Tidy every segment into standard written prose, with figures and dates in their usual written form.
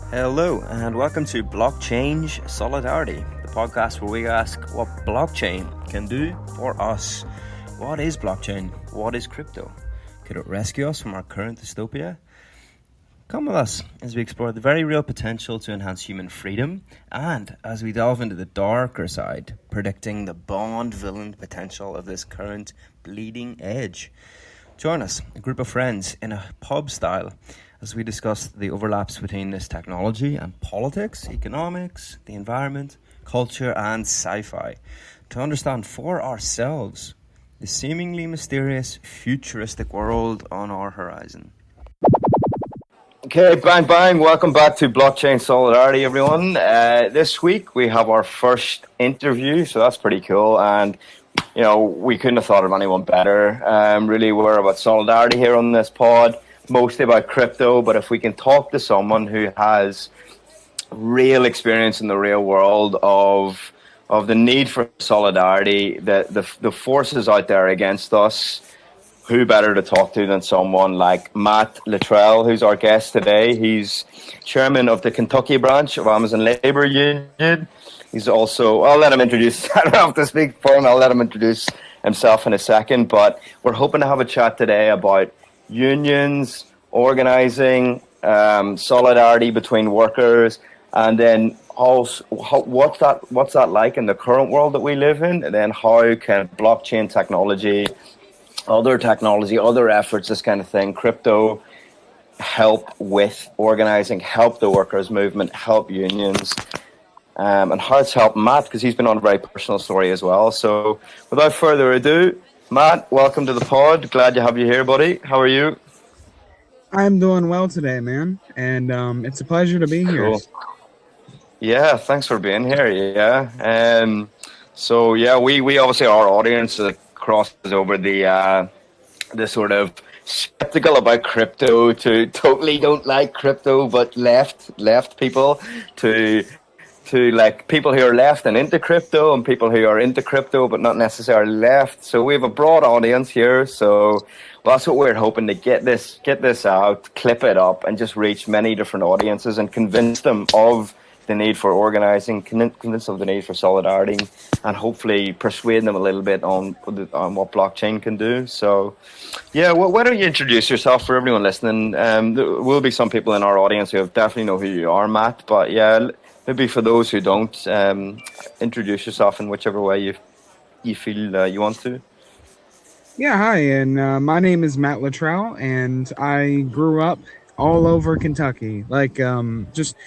Hello, and welcome to Blockchain Solidarity, the podcast where we ask what blockchain can do for us. What is blockchain? What is crypto? Could it rescue us from our current dystopia? Come with us as we explore the very real potential to enhance human freedom, and as we delve into the darker side, predicting the Bond-villain potential of this current bleeding edge. Join us, a group of friends, in a pub style, as we discuss the overlaps between this technology and politics, economics, the environment, culture, and sci-fi, to understand for ourselves the seemingly mysterious, futuristic world on our horizon. Okay, bang, bang. Welcome back to Blockchain Solidarity, everyone. This week we have our first interview, so that's pretty cool. And, you know, we couldn't have thought of anyone better. Really, we're about solidarity here on this pod, mostly about crypto. But if we can talk to someone who has real experience in the real world of the need for solidarity, the forces out there against us, who better to talk to than someone like Matt Luttrell, who's our guest today. He's chairman of the Kentucky branch of Amazon Labor Union. He's also, I'll let him introduce, I don't have to speak for him, I'll let him introduce himself in a second, but we're hoping to have a chat today about unions, organizing, solidarity between workers, and then also what's that like in the current world that we live in, and then how can blockchain technology, other efforts, this kind of thing, crypto, help with organizing, help the workers' movement, help unions, and how it's helped Matt, because he's been on a very personal story as well. So without further ado, Matt, welcome to the pod. Glad to have you here, buddy. How are you? I'm doing well today, man, and it's a pleasure to be here. Yeah, thanks for being here. Yeah. So yeah, we obviously, our audience crosses over the sort of skeptical about crypto to totally don't like crypto but left people to like people who are left and into crypto, and people who are into crypto but not necessarily left. So we have a broad audience here. So that's what we're hoping to get this out, clip it up, and just reach many different audiences and convince them of the need for organizing, convince them of the need for solidarity, and hopefully persuade them a little bit on what blockchain can do. So, yeah, why don't you introduce yourself for everyone listening? There will be some people in our audience who definitely know who you are, Matt, but yeah, maybe for those who don't, introduce yourself in whichever way you feel you want to. Yeah, hi, and my name is Matt Luttrell, and I grew up all over Kentucky, like just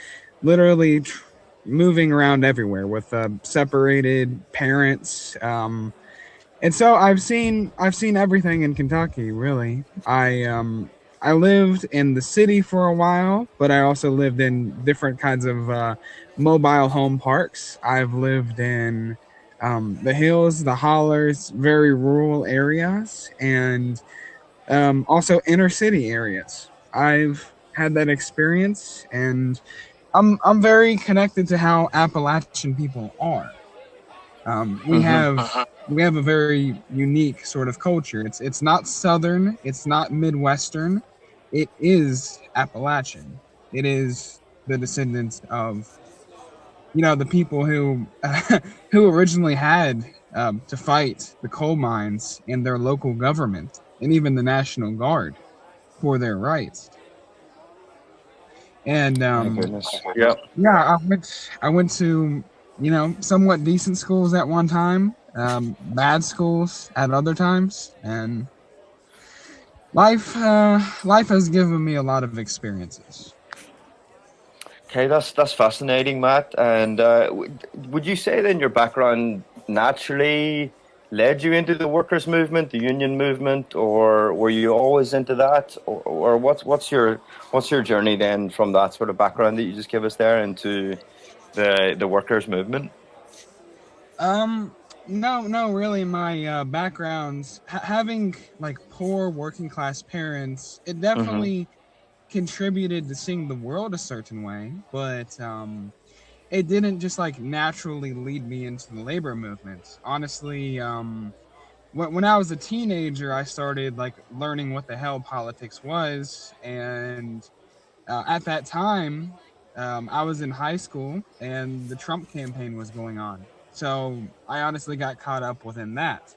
literally moving around everywhere with separated parents, and so I've seen everything in Kentucky. Really, I lived in the city for a while, but I also lived in different kinds of mobile home parks. I've lived in the hills, the hollers, very rural areas, and also inner city areas. I've had that experience, and I'm very connected to how Appalachian people are. We have a very unique sort of culture. It's not Southern, it's not Midwestern. It is Appalachian. It is the descendants of, the people who who originally had to fight the coal mines in their local government and even the National Guard for their rights. And Yeah, I went to somewhat decent schools at one time, bad schools at other times, and life has given me a lot of experiences. okay, that's fascinating, Matt. And would you say then your background naturally led you into the workers' movement, the union movement, or were you always into that, or what's your journey then from that sort of background that you just give us there into the workers' movement? No, really. My background's having like poor working class parents. It definitely contributed to seeing the world a certain way, but it didn't just like naturally lead me into the labor movement. Honestly, when I was a teenager, I started like learning what the hell politics was, and at that time, I was in high school and the Trump campaign was going on. So I honestly got caught up within that.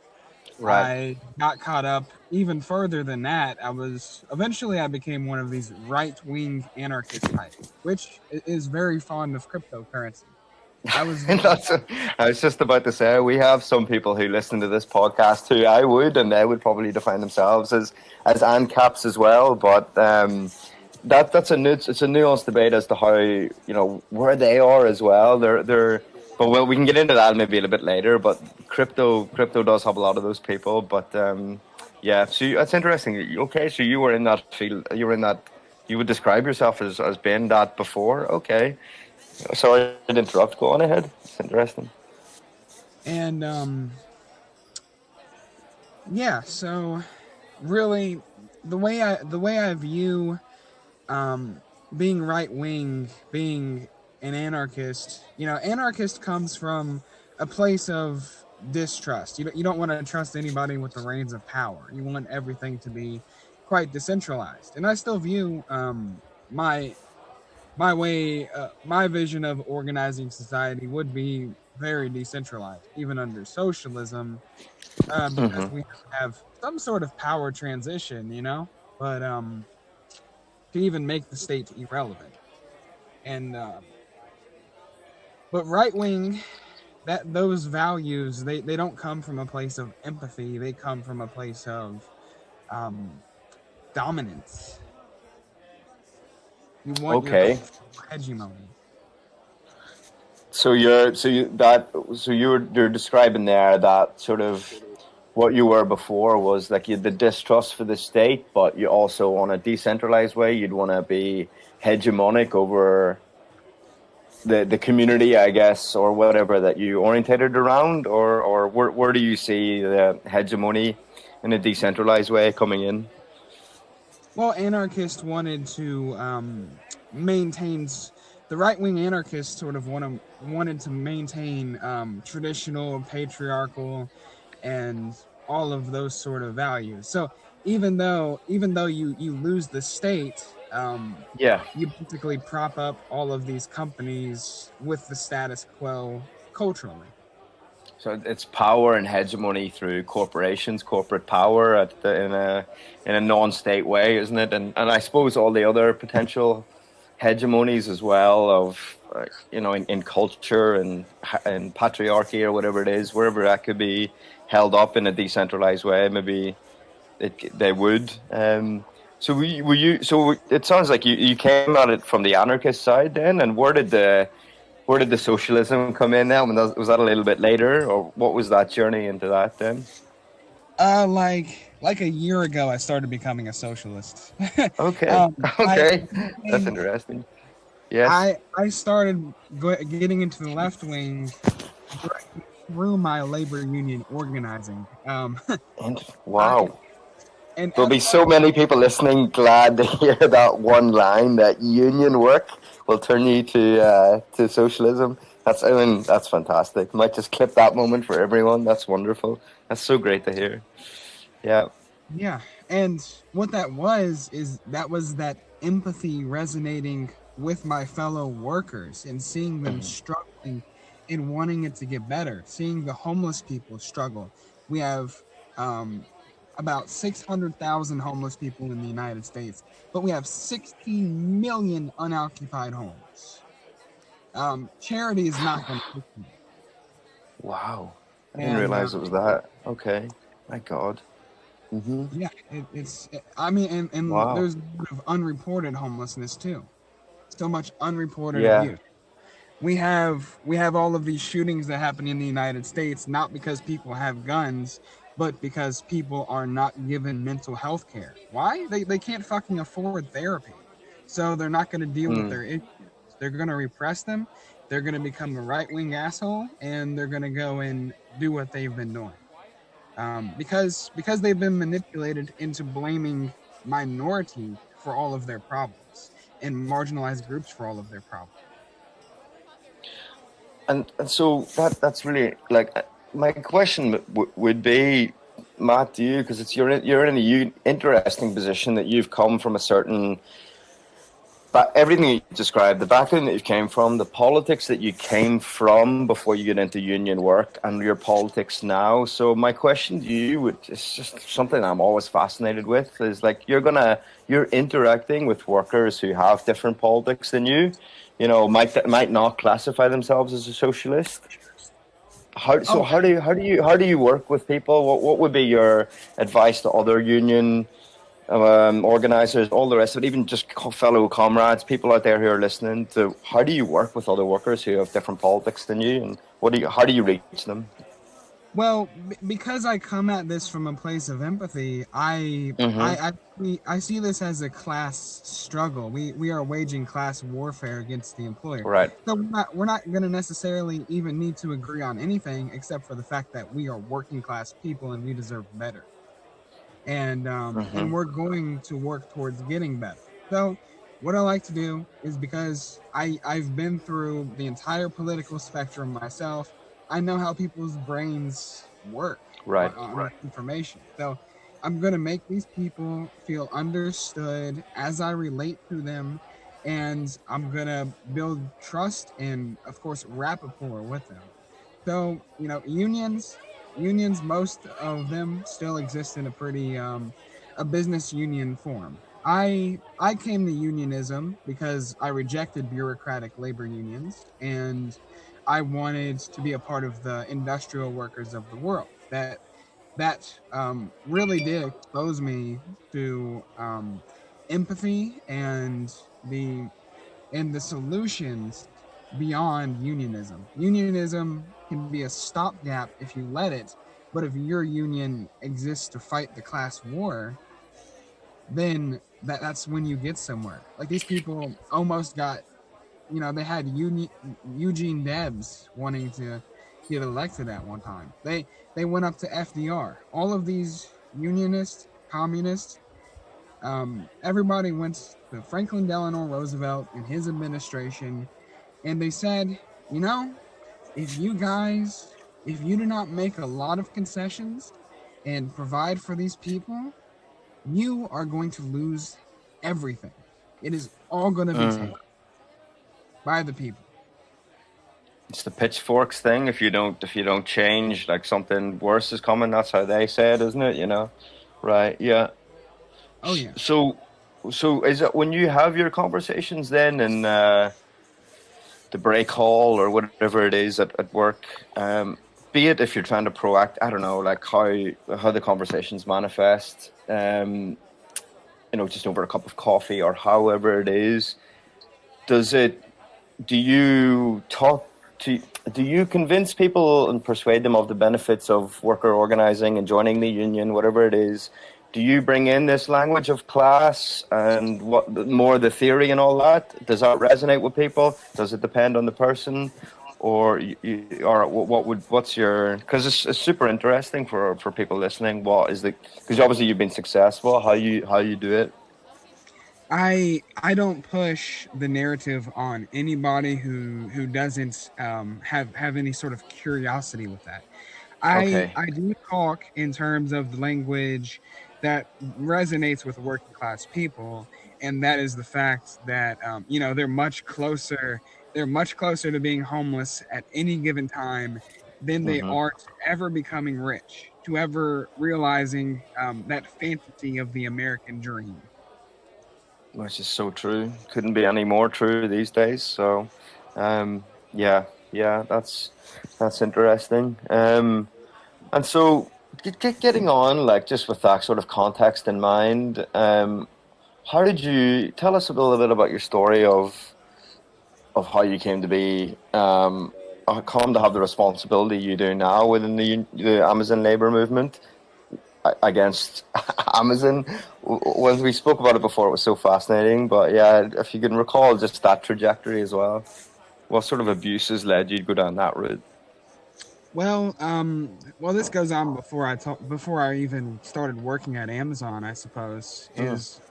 Right. I got caught up even further than that. I became one of these right wing anarchist types, which is very fond of cryptocurrency. I was very, I was just about to say we have some people who listen to this podcast who I would, and they would probably define themselves as ANCAPs as well. But that's it's a nuanced debate as to how where they are as well. But well, we can get into that maybe a little bit later. But crypto does have a lot of those people. But yeah, so that's interesting. Okay, so you were in that field. You were in that. You would describe yourself as being that before. Okay. Sorry to interrupt. Go on ahead. It's interesting. and yeah. So really, the way I view being right wing, being an anarchist, anarchist comes from a place of distrust. You don't want to trust anybody with the reins of power. You want everything to be quite decentralized. And I still view my my vision of organizing society would be very decentralized, even under socialism, because we have some sort of power transition, but to even make the state irrelevant. And but right wing, that those values, they don't come from a place of empathy. They come from a place of um, dominance. You want your Okay. hegemony. You're describing there that sort of what you were before was like you had the distrust for the state, but you also on a decentralized way you'd want to be hegemonic over the community, I guess, or whatever that you orientated around, or where do you see the hegemony in a decentralized way coming in? Well, anarchists wanted to maintain the right wing anarchists sort of wanted to maintain traditional patriarchal and all of those sort of values. So even though you lose the state, Yeah. you basically prop up all of these companies with the status quo culturally. So it's power and hegemony through corporations, corporate power in a non-state way, isn't it? And I suppose all the other potential hegemonies as well of in culture and patriarchy or whatever it is, wherever that could be held up in a decentralized way, maybe they would. Were you? So it sounds like you came at it from the anarchist side then, and where did the socialism come in now? I mean, was that a little bit later, or what was that journey into that then? Like a year ago, I started becoming a socialist. Okay, I okay, that's interesting. Yes, I started getting into the left wing through my labor union organizing. and I wow, and there'll be so many people listening glad to hear that one line that union work will turn you to socialism. That's fantastic. Might just clip that moment for everyone. That's wonderful. That's so great to hear. Yeah. Yeah, and what that was that empathy resonating with my fellow workers and seeing them struggling and wanting it to get better, seeing the homeless people struggle. We have about 600,000 homeless people in the United States, but we have 16 million unoccupied homes. Charity is not going to fix them. Wow. I didn't And realize it was that. Okay. My God. yeah, I mean, and Wow. there's a lot of unreported homelessness too. So much unreported Yeah. abuse. We have all of these shootings that happen in the United States, not because people have guns, but because people are not given mental health care. Why? They can't fucking afford therapy. So they're not going to deal with Mm. their issues. They're going to repress them. They're going to become a right-wing asshole, and they're going to go and do what they've been doing. Because they've been manipulated into blaming minorities for all of their problems and marginalized groups for all of their problems. And so that's really like my question would be, Matt, to you, because you're in a interesting position that you've come from a certain everything you described, the background that you came from, the politics that you came from before you get into union work, and your politics now. So my question to you, it's just something I'm always fascinated with, is like you're interacting with workers who have different politics than you. You know, might not classify themselves as a socialist. Oh, How do you work with people? What would be your advice to other union organizers, all the rest of it, even just fellow comrades, people out there who are listening to how do you work with other workers who have different politics than you, and how do you reach them? well, because I come at this from a place of empathy, Mm-hmm. I see this as a class struggle. We are waging class warfare against the employer. Right. So we're not going to necessarily even need to agree on anything except for the fact that we are working class people and we deserve better. And Mm-hmm. we're going to work towards getting better. So what I like to do is, because I've been through the entire political spectrum myself, I know how people's brains work Right. on this information. So I'm going to make these people feel understood as I relate to them, and I'm going to build trust and, of course, rapport with them. So, unions, most of them still exist in a pretty a business union form. I came to unionism because I rejected bureaucratic labor unions, and I wanted to be a part of the industrial workers of the world. That really did expose me to empathy and the solutions beyond unionism. Unionism can be a stopgap if you let it, but if your union exists to fight the class war, then that's when you get somewhere. Like, these people almost got, they had Eugene Debs wanting to get elected at one time. They went up to FDR. All of these unionists, communists, everybody went to Franklin Delano Roosevelt and his administration, and they said, you know, if you guys, if you do not make a lot of concessions and provide for these people, you are going to lose everything. It is all going to be taken by the people. It's the pitchforks thing. If you don't change, like something worse is coming. That's how they say it, isn't it? You know, right? Yeah. Oh yeah. So, so is it when you have your conversations then in the break hall or whatever it is at work? Be it if you're trying to proact, I don't know, like how the conversations manifest. Just over a cup of coffee or however it is. Does it? Do you talk to? Do you convince people and persuade them of the benefits of worker organizing and joining the union, whatever it is? Do you bring in this language of class and what more the theory and all that? Does that resonate with people? Does it depend on the person, or what's your? Because it's super interesting for people listening. What is the? Because obviously you've been successful. How you do it? I don't push the narrative on anybody who doesn't have any sort of curiosity with that. Okay. I do talk in terms of the language that resonates with working class people, and that is the fact that they're much closer to being homeless at any given time than they Mm-hmm. are to ever becoming rich, to ever realizing that fantasy of the American dream. Which is so true. Couldn't be any more true these days. So, um, yeah, yeah, that's interesting. And so, getting on, like just with that sort of context in mind, how did you tell us a little bit about your story of how you came to be come to have the responsibility you do now within the Amazon labor movement against Amazon. When we spoke about it before, it was so fascinating. But yeah, if you can recall just that trajectory as well, what sort of abuses led you to go down that route? Well, this goes on before I even started working at Amazon, I suppose, Mm. is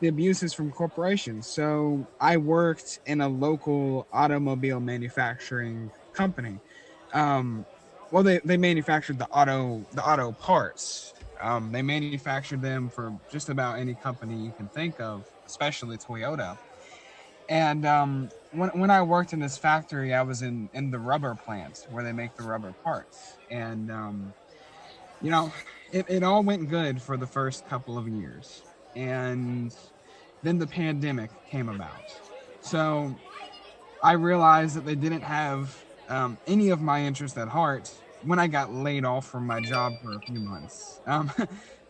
the abuses from corporations. So I worked in a local automobile manufacturing company. Um, well, they manufactured the auto parts. They manufactured them for just about any company you can think of, especially Toyota. And when I worked in this factory, I was in the rubber plant where they make the rubber parts. And you know, it all went good for the first couple of years. And then the pandemic came about. So I realized that they didn't have any of my interest at heart when I got laid off from my job for a few months.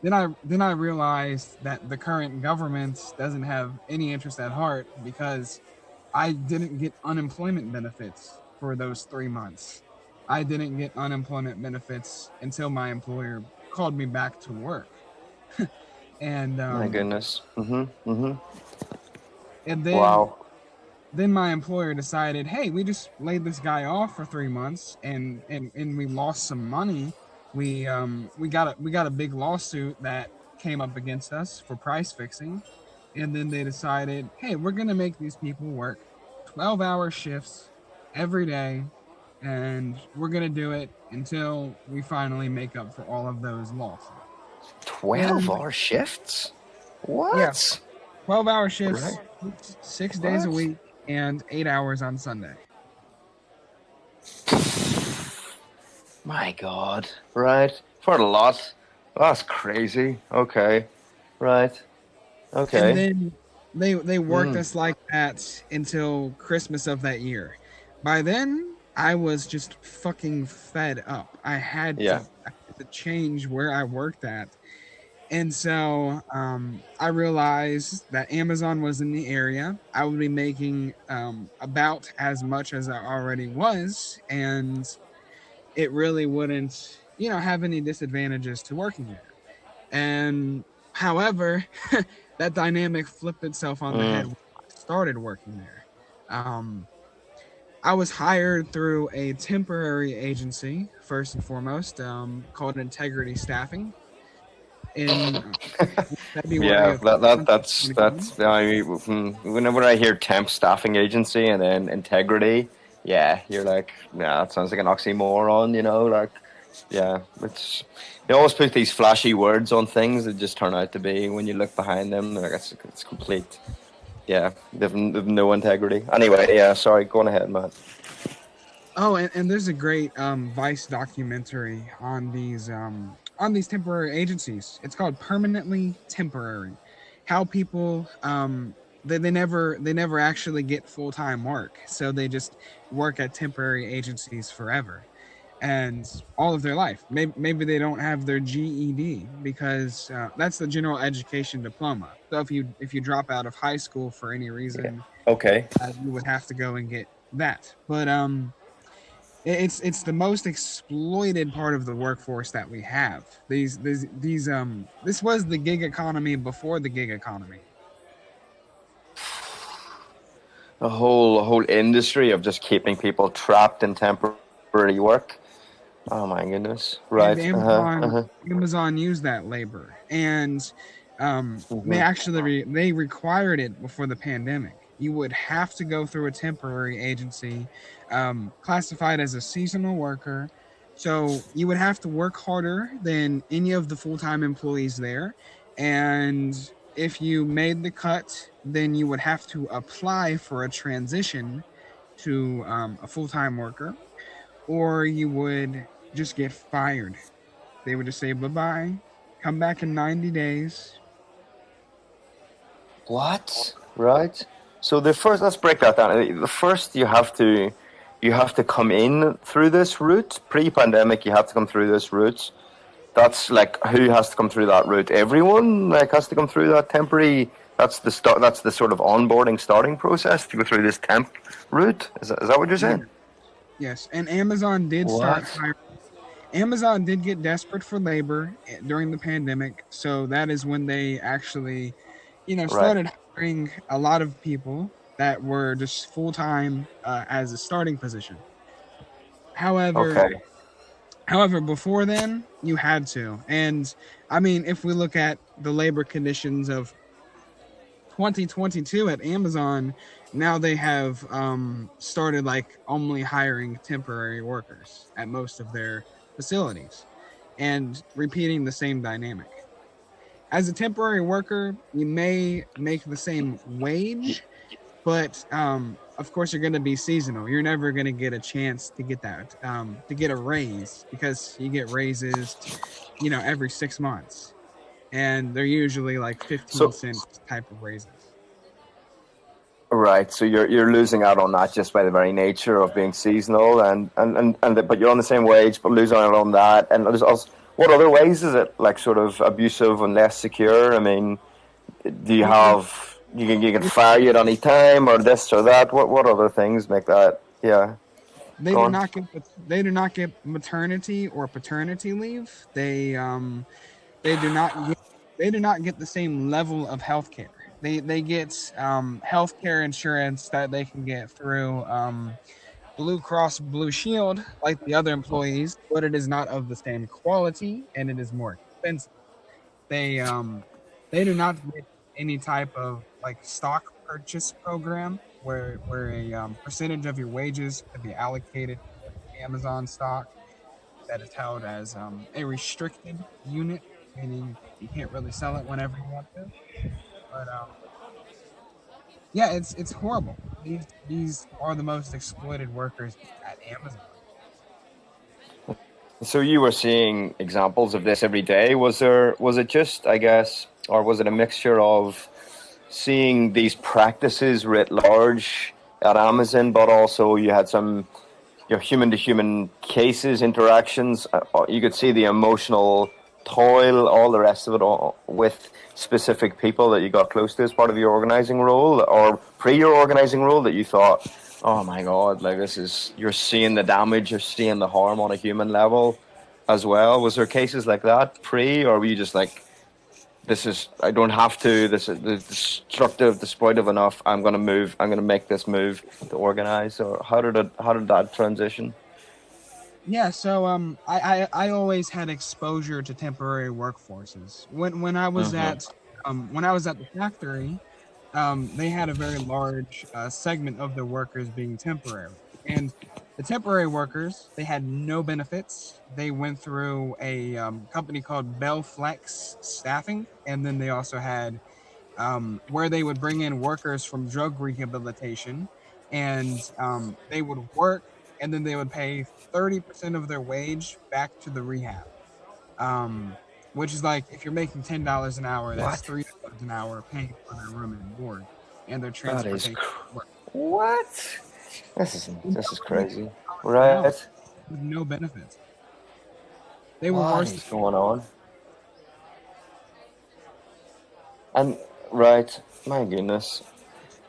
Then I realized that the current government doesn't have any interest at heart because I didn't get unemployment benefits for those 3 months. I didn't get unemployment benefits until my employer called me back to work. and My um, goodness. Mm-hmm. and then Wow. then my employer decided, hey, we just laid this guy off for 3 months and we lost some money. We got a big lawsuit that came up against us for price fixing. And then they decided, hey, we're gonna make these people work 12-hour shifts every day, and we're gonna do it until we finally make up for all of those losses. And 12-hour shifts? yeah, What? 12-hour Right. shifts, 6 days a What? week, and 8 hours on Sunday. My God. Right. For a lot. That's crazy. Okay. Right. And Okay. then they worked Mm. us like that until Christmas of that year. By then, I was just fucking fed up. Yeah. I had to change where I worked at. And so I realized that Amazon was in the area. I would be making about as much as I already was, and it really wouldn't, have any disadvantages to working there. And however, that dynamic flipped itself on the head Mm. when I started working there. Um, I was hired through a temporary agency, first and foremost, called Integrity Staffing in February Yeah, of that's 2021. I mean, whenever I hear temp staffing agency and then integrity, yeah, you're like, yeah, that sounds like an oxymoron, like, yeah, it's they always put these flashy words on things that just turn out to be when you look behind them, like it's complete, yeah, they've no integrity. Anyway, yeah, sorry, go on ahead, Matt. Oh, and there's a great Vice documentary on these temporary agencies. It's called Permanently Temporary. How people they never actually get full-time work. So they just work at temporary agencies forever and all of their life. Maybe they don't have their GED because that's the general education diploma. So if you drop out of high school for any Yeah, reason, okay. you would have to go and get that. But it's the most exploited part of the workforce that we have. This was the gig economy before the gig economy. A whole industry of just keeping people trapped in temporary work. Oh my goodness. And Right. Amazon used that labor, and they Hmm. actually they required it before the pandemic. You would have to go through a temporary agency, classified as a seasonal worker. So you would have to work harder than any of the full-time employees there, and if you made the cut, then you would have to apply for a transition to a full-time worker, or you would just get fired. They would just say bye bye, come back in 90 days. What? Right. So the first, let's break that down. The first, you have to come in through this route. Pre-pandemic, you have to come through this route. That's like who has to come through that route? Everyone like has to come through that temporary. That's the start. That's the sort of onboarding starting process to go through this temp route. Is that what you're Yeah, saying? yes. And Amazon did start What? hiring. Amazon did get desperate for labor during the pandemic. So that is when they actually, Right. started hiring a lot of people that were just full time as a starting position. However, Okay. However, before then, you had to. And I mean, if we look at the labor conditions of 2022 at Amazon, now they have started like only hiring temporary workers at most of their facilities and repeating the same dynamic. As a temporary worker, you may make the same wage, but of course you're going to be seasonal. You're never going to get a chance to get that to get a raise, because you get raises, every 6 months, and they're usually like 15 So cent type of raises. right, so you're losing out on that just by the very nature of being seasonal, but you're on the same wage, but losing out on that. And there's also, what other ways is it like sort of abusive and less secure? I mean, do you Well, have you can fire you at any time or this or that? What other things make that? Yeah, they go do on. not get they do not get maternity or paternity leave. They do not get the same level of health care. They get health care insurance that they can get through Blue Cross Blue Shield like the other employees, but it is not of the same quality and it is more expensive. They um they do not get any type of like stock purchase program where a percentage of your wages can be allocated to Amazon stock that is held as a restricted unit, meaning you can't really sell it whenever you want to. But yeah, it's horrible. These are the most exploited workers at Amazon. So you were seeing examples of this every day. Was it just, I guess, or was it a mixture of seeing these practices writ large at Amazon, but also you had some human to human cases, interactions. You could see the emotional toil, all the rest of it, all, with specific people that you got close to as part of your organizing role or pre your organizing role that you thought, oh my God, like this is, you're seeing the damage, you're seeing the harm on a human level as well. Was there cases like that pre, or were you just like, this is, I don't have to, this is the destructive, exploitive enough, I'm going to move, I'm going to make this move to organize? Or how did that transition? Yeah, so I always had exposure to temporary workforces. When I was at the factory, they had a very large segment of their workers being temporary. And the temporary workers, they had no benefits. They went through a company called Bell Flex Staffing, and then they also had where they would bring in workers from drug rehabilitation, and they would work, and then they would pay 30% of their wage back to the rehab. Um, which is like if you're making $10 an hour, that's What? $3 an hour paying for their room and board and their That is transportation to work. what? With This is no crazy, an hour right? with no benefits. They were What worse. is going on? And right, my goodness.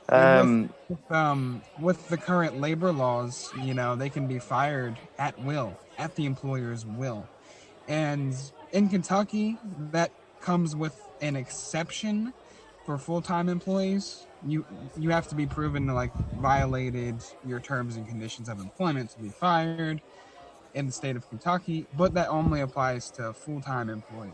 And Um, with the current labor laws, they can be fired at will, at the employer's will. And in Kentucky, that comes with an exception for full-time employees. You have to be proven to like violated your terms and conditions of employment to be fired in the state of Kentucky, but that only applies to full-time employees.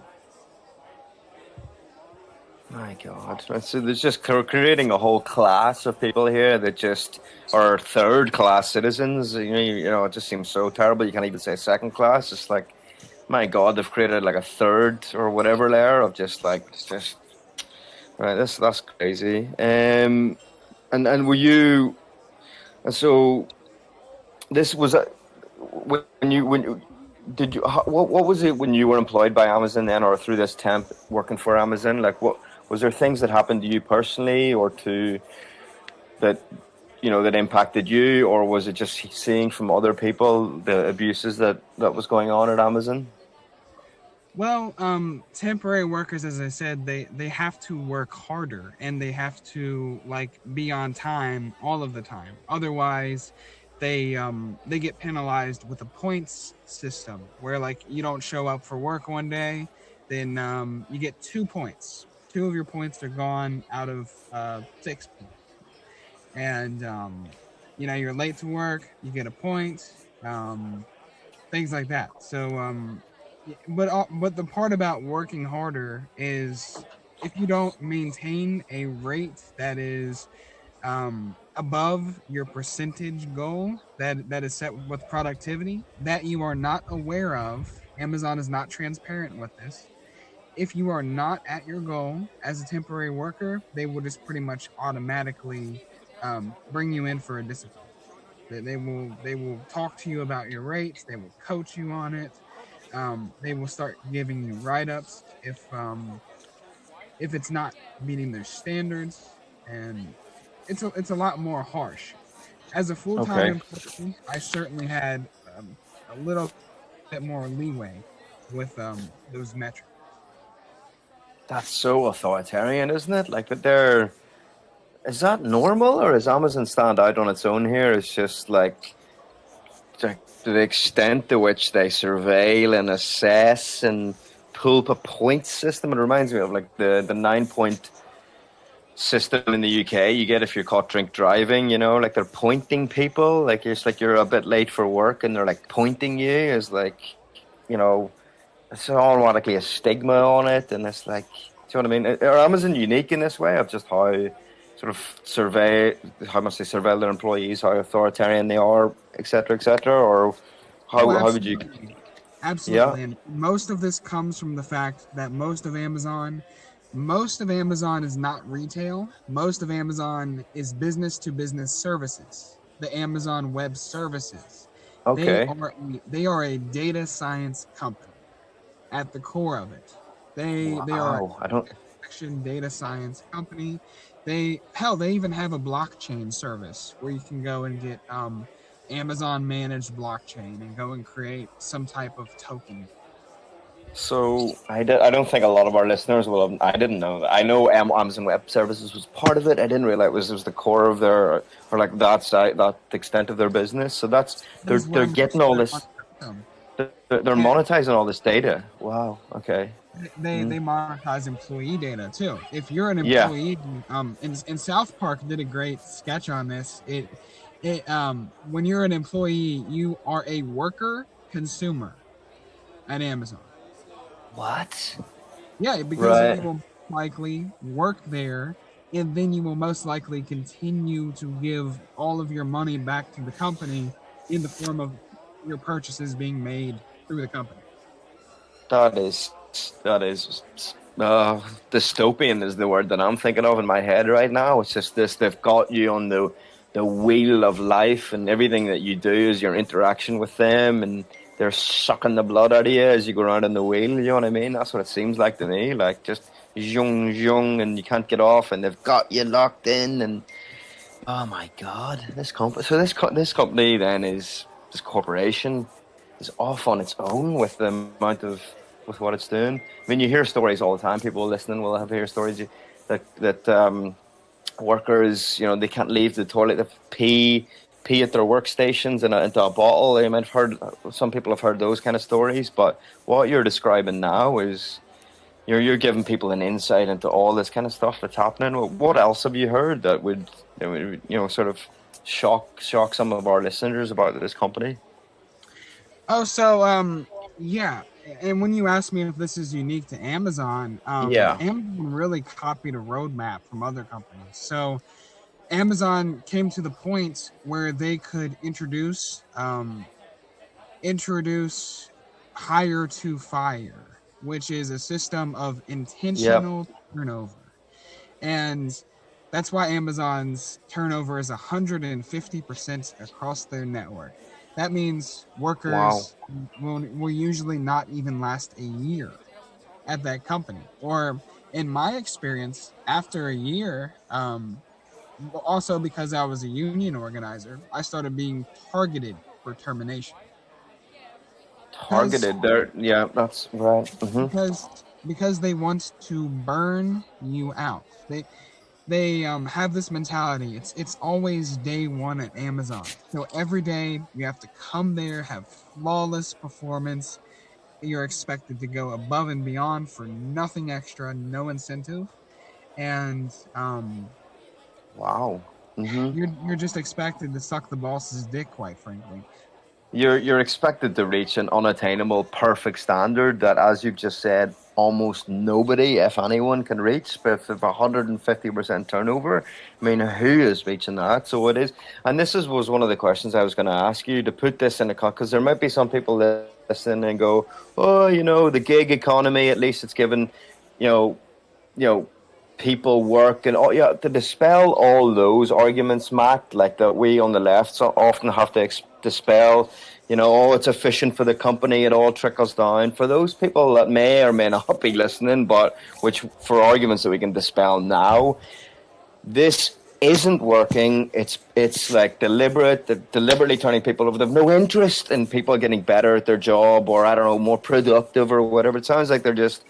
my God. So there's just creating a whole class of people here that just are third class citizens. It just seems so terrible. You can't even say second class. It's like, my God, they've created like a third or whatever layer of just right. That's crazy. And were you? And so this was a, when did you what was it when you were employed by Amazon then, or through this temp working for Amazon? Like, what was there things that happened to you personally, or to that that impacted you, or was it just seeing from other people the abuses that was going on at Amazon? Well, temporary workers, as I said, they have to work harder and they have to like be on time all of the time. Otherwise, they get penalized with a points system where like you don't show up for work one day, then you get 2 points. Two of your points are gone out of 6 points, and you're late to work, you get a point. Um, Things like that. So, but the part about working harder is if you don't maintain a rate that is above your percentage goal that is set with productivity that you are not aware of. Amazon is not transparent with this. If you are not at your goal as a temporary worker, they will just pretty much automatically bring you in for a discipline. They will talk to you about your rates. They will coach you on it. They will start giving you write-ups if it's not meeting their standards, and it's a lot more harsh. As a full-time Okay. employee, I certainly had a little bit more leeway with those metrics. That's so authoritarian, isn't it? Like that they're is that normal or is Amazon stand out on its own here? It's just like the extent to which they surveil and assess and pull up a point system. It reminds me of like the 9 point system in the UK you get if you're caught drink driving, like they're pointing people. Like it's like you're a bit late for work and they're like pointing you as like, you know, it's automatically a stigma on it. And it's like, do you know what I mean? Are Amazon unique in this way of just how sort of how much they surveil their employees, how authoritarian they are, et cetera, or Oh, how would you? absolutely. Yeah. Absolutely. And most of this comes from the fact that most of Amazon is not retail. Most of Amazon is business to business services. The Amazon Web Services. They Okay. are they are a data science company at the core of it. They are Wow. I don't. action data science company. They even have a blockchain service where you can go and get Amazon managed blockchain and go and create some type of token. So I don't think a lot of our listeners will have. I didn't know that. I know Amazon Web Services was part of it. I didn't realize it was the core of their or like that side, that extent of their business. So that's That is they're where getting most of all their this. money comes They're from. monetizing all this data. Wow. Okay. And they Mm. monetize employee data too. If you're an Yeah. employee, and South Park did a great sketch on this. When you're an employee, you are a worker consumer at Amazon. What? Yeah, because you Right. will likely work there, and then you will most likely continue to give all of your money back to the company in the form of your purchases being made through the company. That is dystopian is the word that I'm thinking of in my head right now. It's just this: they've got you on the wheel of life, and everything that you do is your interaction with them, and they're sucking the blood out of you as you go around in the wheel. You know what I mean? That's what it seems like to me. Like just zhung, and you can't get off, and they've got you locked in. And oh my god, this company. So this company then is this corporation is off on its own with the amount of with what it's doing. I mean, you hear stories all the time. People listening will have hear stories that workers, they can't leave the toilet. They pee at their workstations into a bottle. I mean, I've heard some people have heard those kind of stories. But what you're describing now is you're giving people an insight into all this kind of stuff that's happening. What else have you heard that would sort of shock some of our listeners about this company? Oh, so yeah. And when you ask me if this is unique to Amazon, Yeah. Amazon really copied a roadmap from other companies. So Amazon came to the point where they could introduce hire to fire, which is a system of Yep. intentional turnover. And that's why Amazon's turnover is 150% across their network. That means Wow. workers will usually not even last a year at that company. Or in my experience, after a year, also because I was a union organizer, I started being targeted for termination. Because Targeted there. Yeah, that's right. because because they want to burn you out. They have this mentality. It's always day one at Amazon. So every day you have to come there, have flawless performance. You're expected to go above and beyond for nothing extra, no incentive, and Wow. hmm you're just expected to suck the boss's dick, quite frankly. You're expected to reach an unattainable perfect standard that, as you've just said, almost nobody, if anyone, can reach. But if 150% turnover, I mean, who is reaching that? So it is, and was one of the questions I was going to ask you to put this in a because there might be some people that listen and go, oh, the gig economy, at least it's given, you know, you know, people work and to dispel all those arguments, Matt, like that we on the left so often have to dispel. It's efficient for the company, it all trickles down. For those people that may or may not be listening, but which for arguments that we can dispel now, this isn't working. It's like deliberately turning people over. They've no interest in people getting better at their job, or I don't know, more productive or whatever. It sounds like they're just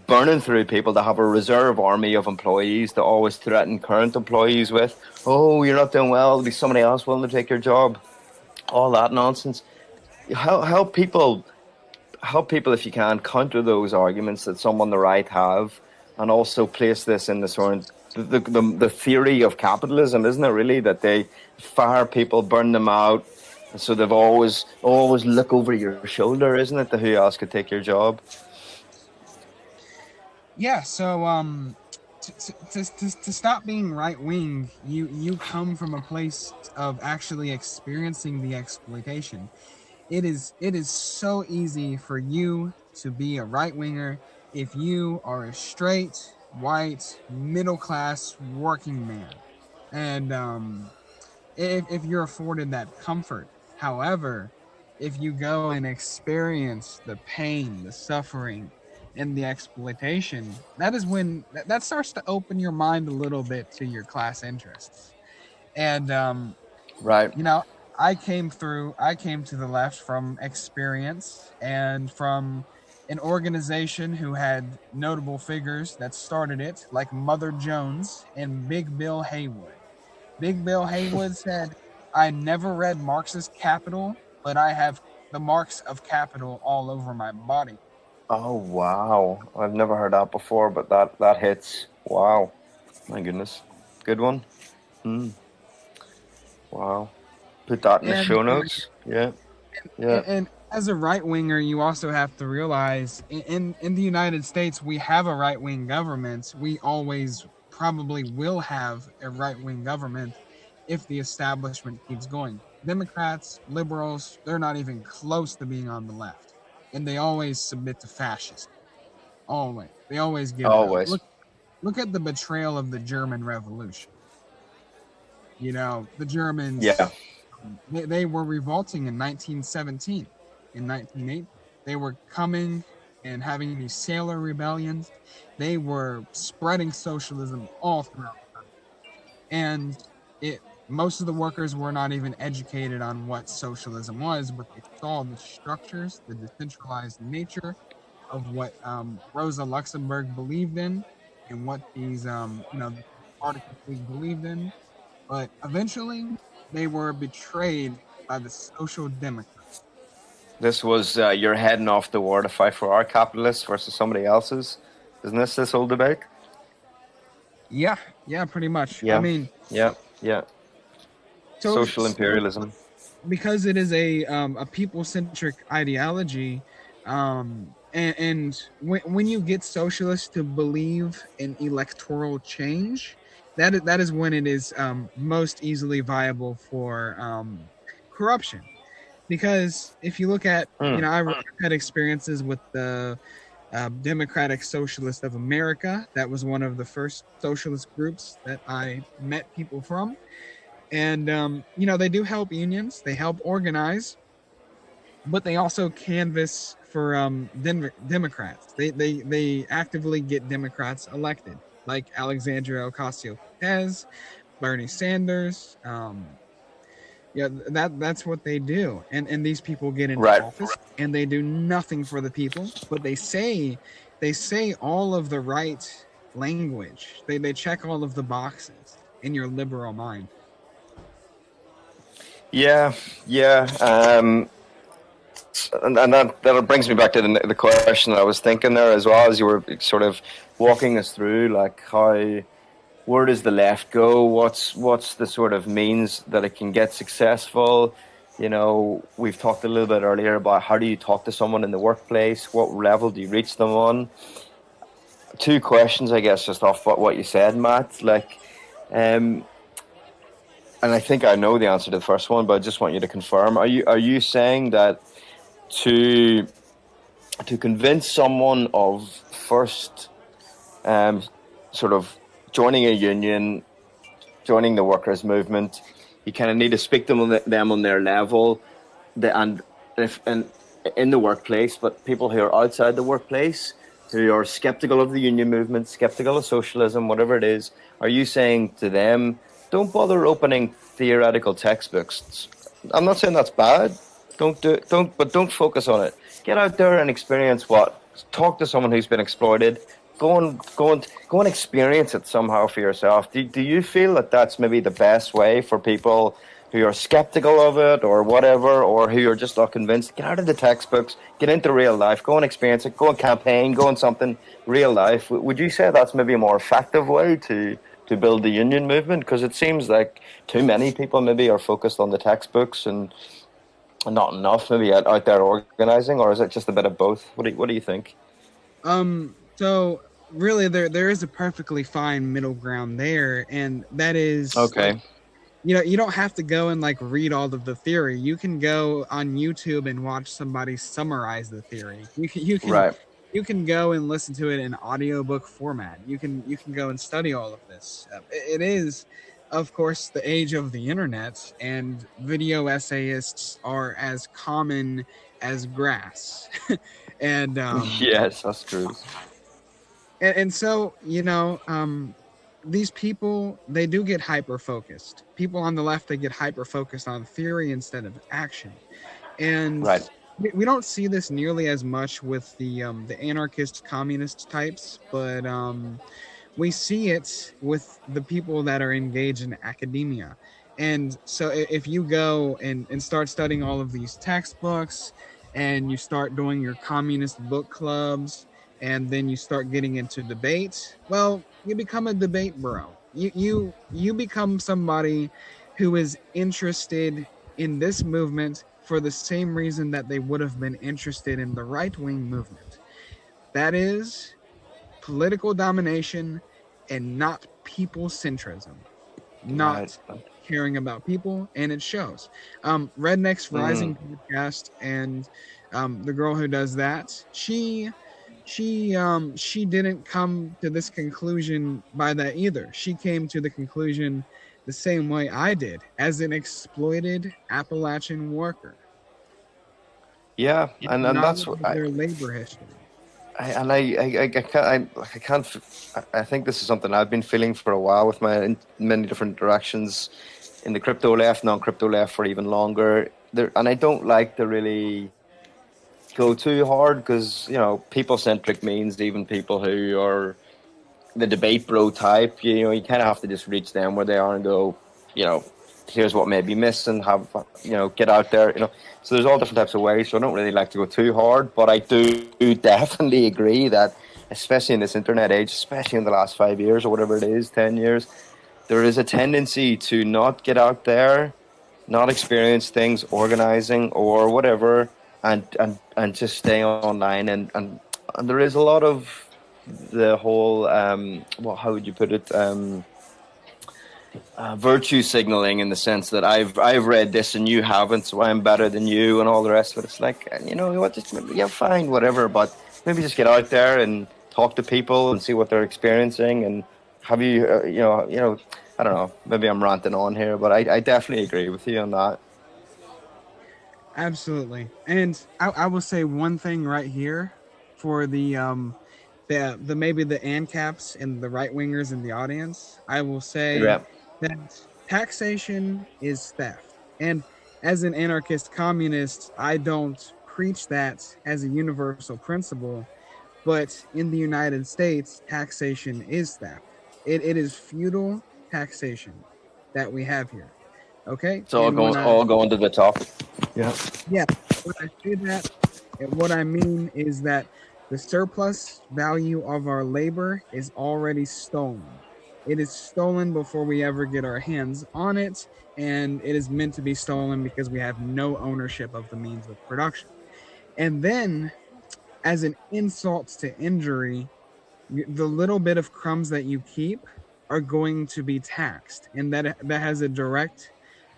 burning through people to have a reserve army of employees to always threaten current employees with, oh, you're not doing well, there'll be somebody else willing to take your job. All that nonsense. Help people, if you can, counter those arguments that some on the right have, and also place this in the sort of the theory of capitalism, isn't it really, that they fire people, burn them out, so they've always look over your shoulder, isn't it, to who else could take your job? Yeah, so to stop being right wing, you come from a place of actually experiencing the exploitation. It is so easy for you to be a right winger if you are a straight, white, middle class working man, and if you're afforded that comfort. However, if you go and experience the pain, the suffering, and the exploitation, that is when that starts to open your mind a little bit to your class interests. And Right. I came to the left from experience and from an organization who had notable figures that started it, like Mother Jones and Big Bill Haywood. Big Bill Haywood said, I never read Marx's Capital, but I have the marks of capital all over my body. Oh, wow. I've never heard that before, but that hits. Wow. My goodness. Good one. Wow. Put that in the show notes. Yeah. And as a right winger, you also have to realize in the United States, we have a right wing government. We always probably will have a right wing government if the establishment keeps going. Democrats, liberals, they're not even close to being on the left. And they always submit to fascism. Always. They always give it up. Look at the betrayal of the German Revolution. The Germans, they were revolting in 1917. In 1908, they were coming and having these sailor rebellions. They were spreading socialism all throughout the country. And most of the workers were not even educated on what socialism was, but they saw the structures, the decentralized nature of what Rosa Luxemburg believed in, and what these the Spartacus League believed in. But eventually, they were betrayed by the Social Democrats. This was you're heading off the war to fight for our capitalists versus somebody else's. Isn't this whole debate? Yeah, pretty much. Yeah. I mean, yeah. Social imperialism. Because it is a people-centric ideology, and when you get socialists to believe in electoral change, that is when it is most easily viable for corruption. Because if you look at, I've had experiences with the Democratic Socialists of America. That was one of the first socialist groups that I met people from. And, they do help unions. They help organize. But they also canvass for Democrats. They actively get Democrats elected, like Alexandria Ocasio-Cortez, Bernie Sanders. That's what they do. And these people get into office and they do nothing for the people, but they say all of the right language. They check all of the boxes in your liberal mind. Yeah. And that brings me back to the question that I was thinking there as well, as you were sort of walking us through, like where does the left go? What's the sort of means that it can get successful? We've talked a little bit earlier about how do you talk to someone in the workplace? What level do you reach them on? Two questions, I guess, just off what you said, Matt. And I think I know the answer to the first one, but I just want you to confirm. Are you saying that to convince someone of first sort of joining a union, joining the workers' movement, you kind of need to speak to them on their level, and if and in the workplace, but people who are outside the workplace who are skeptical of the union movement, skeptical of socialism, whatever it is, are you saying to them, don't bother opening theoretical textbooks? I'm not saying that's bad. Don't focus on it. Get out there and experience what. Talk to someone who's been exploited. Go and experience it somehow for yourself. Do you feel that that's maybe the best way for people who are skeptical of it or whatever, or who are just not convinced? Get out of the textbooks, get into real life, go and experience it, go and campaign, go on something real life. Would you say that's maybe a more effective way to build the union movement? Because it seems like too many people maybe are focused on the textbooks and not enough maybe out there organizing, or is it just a bit of both? What do you think? So really, there is a perfectly fine middle ground there, and that is Okay. like, you don't have to go and like read all of the theory. You can go on YouTube and watch somebody summarize the theory. Right. You can go and listen to it in audiobook format. You can go and study all of this. It is, of course, the age of the internet, and video essayists are as common as grass. and Yes, that's true. and so these people, they do get hyper focused. People on the left, they get hyper focused on theory instead of action, and Right. we don't see this nearly as much with the anarchist communist types, but we see it with the people that are engaged in academia. And so if you go and start studying all of these textbooks, and you start doing your communist book clubs, and then you start getting into debate, well, you become a debate bro. You become somebody who is interested in this movement for the same reason that they would have been interested in the right-wing movement. That is political domination and not people centrism, Right. not caring about people, and it shows. Redneck's Rising podcast, and the girl who does that, she didn't come to this conclusion by that either. She came to the conclusion the same way I did, as an exploited Appalachian worker. Yeah, and that's Knowledge what of their labor history. I can't. I think this is something I've been feeling for a while with my many different directions in the crypto left, non-crypto left for even longer. And I don't like to really go too hard because people-centric means even people who are the debate bro type. You kind of have to just reach them where they are and go, here's what may be missing. Have get out there. So there's all different types of ways. So I don't really like to go too hard, but I do definitely agree that, especially in this internet age, especially in the last 5 years or whatever it is, 10 years, there is a tendency to not get out there, not experience things, organizing or whatever, and just stay online. And there is a lot of the whole how would you put it, virtue signaling, in the sense that I've read this and you haven't, so I'm better than you and all the rest of it. It's like, what, just fine, whatever, but maybe just get out there and talk to people and see what they're experiencing. And have you I don't know, maybe I'm ranting on here, but I definitely agree with you on that. Absolutely. And I will say one thing right here for the maybe the ANCAPs and the right wingers in the audience. I will say Yeah. that taxation is theft. And as an anarchist communist, I don't preach that as a universal principle, but in the United States, taxation is theft. It is feudal taxation that we have here. Okay? It's all going to the top. Yeah. Yeah, when I say that, what I mean is that the surplus value of our labor is already stolen. It is stolen before we ever get our hands on it, and it is meant to be stolen because we have no ownership of the means of production. And then, as an insult to injury, the little bit of crumbs that you keep are going to be taxed, and that has a direct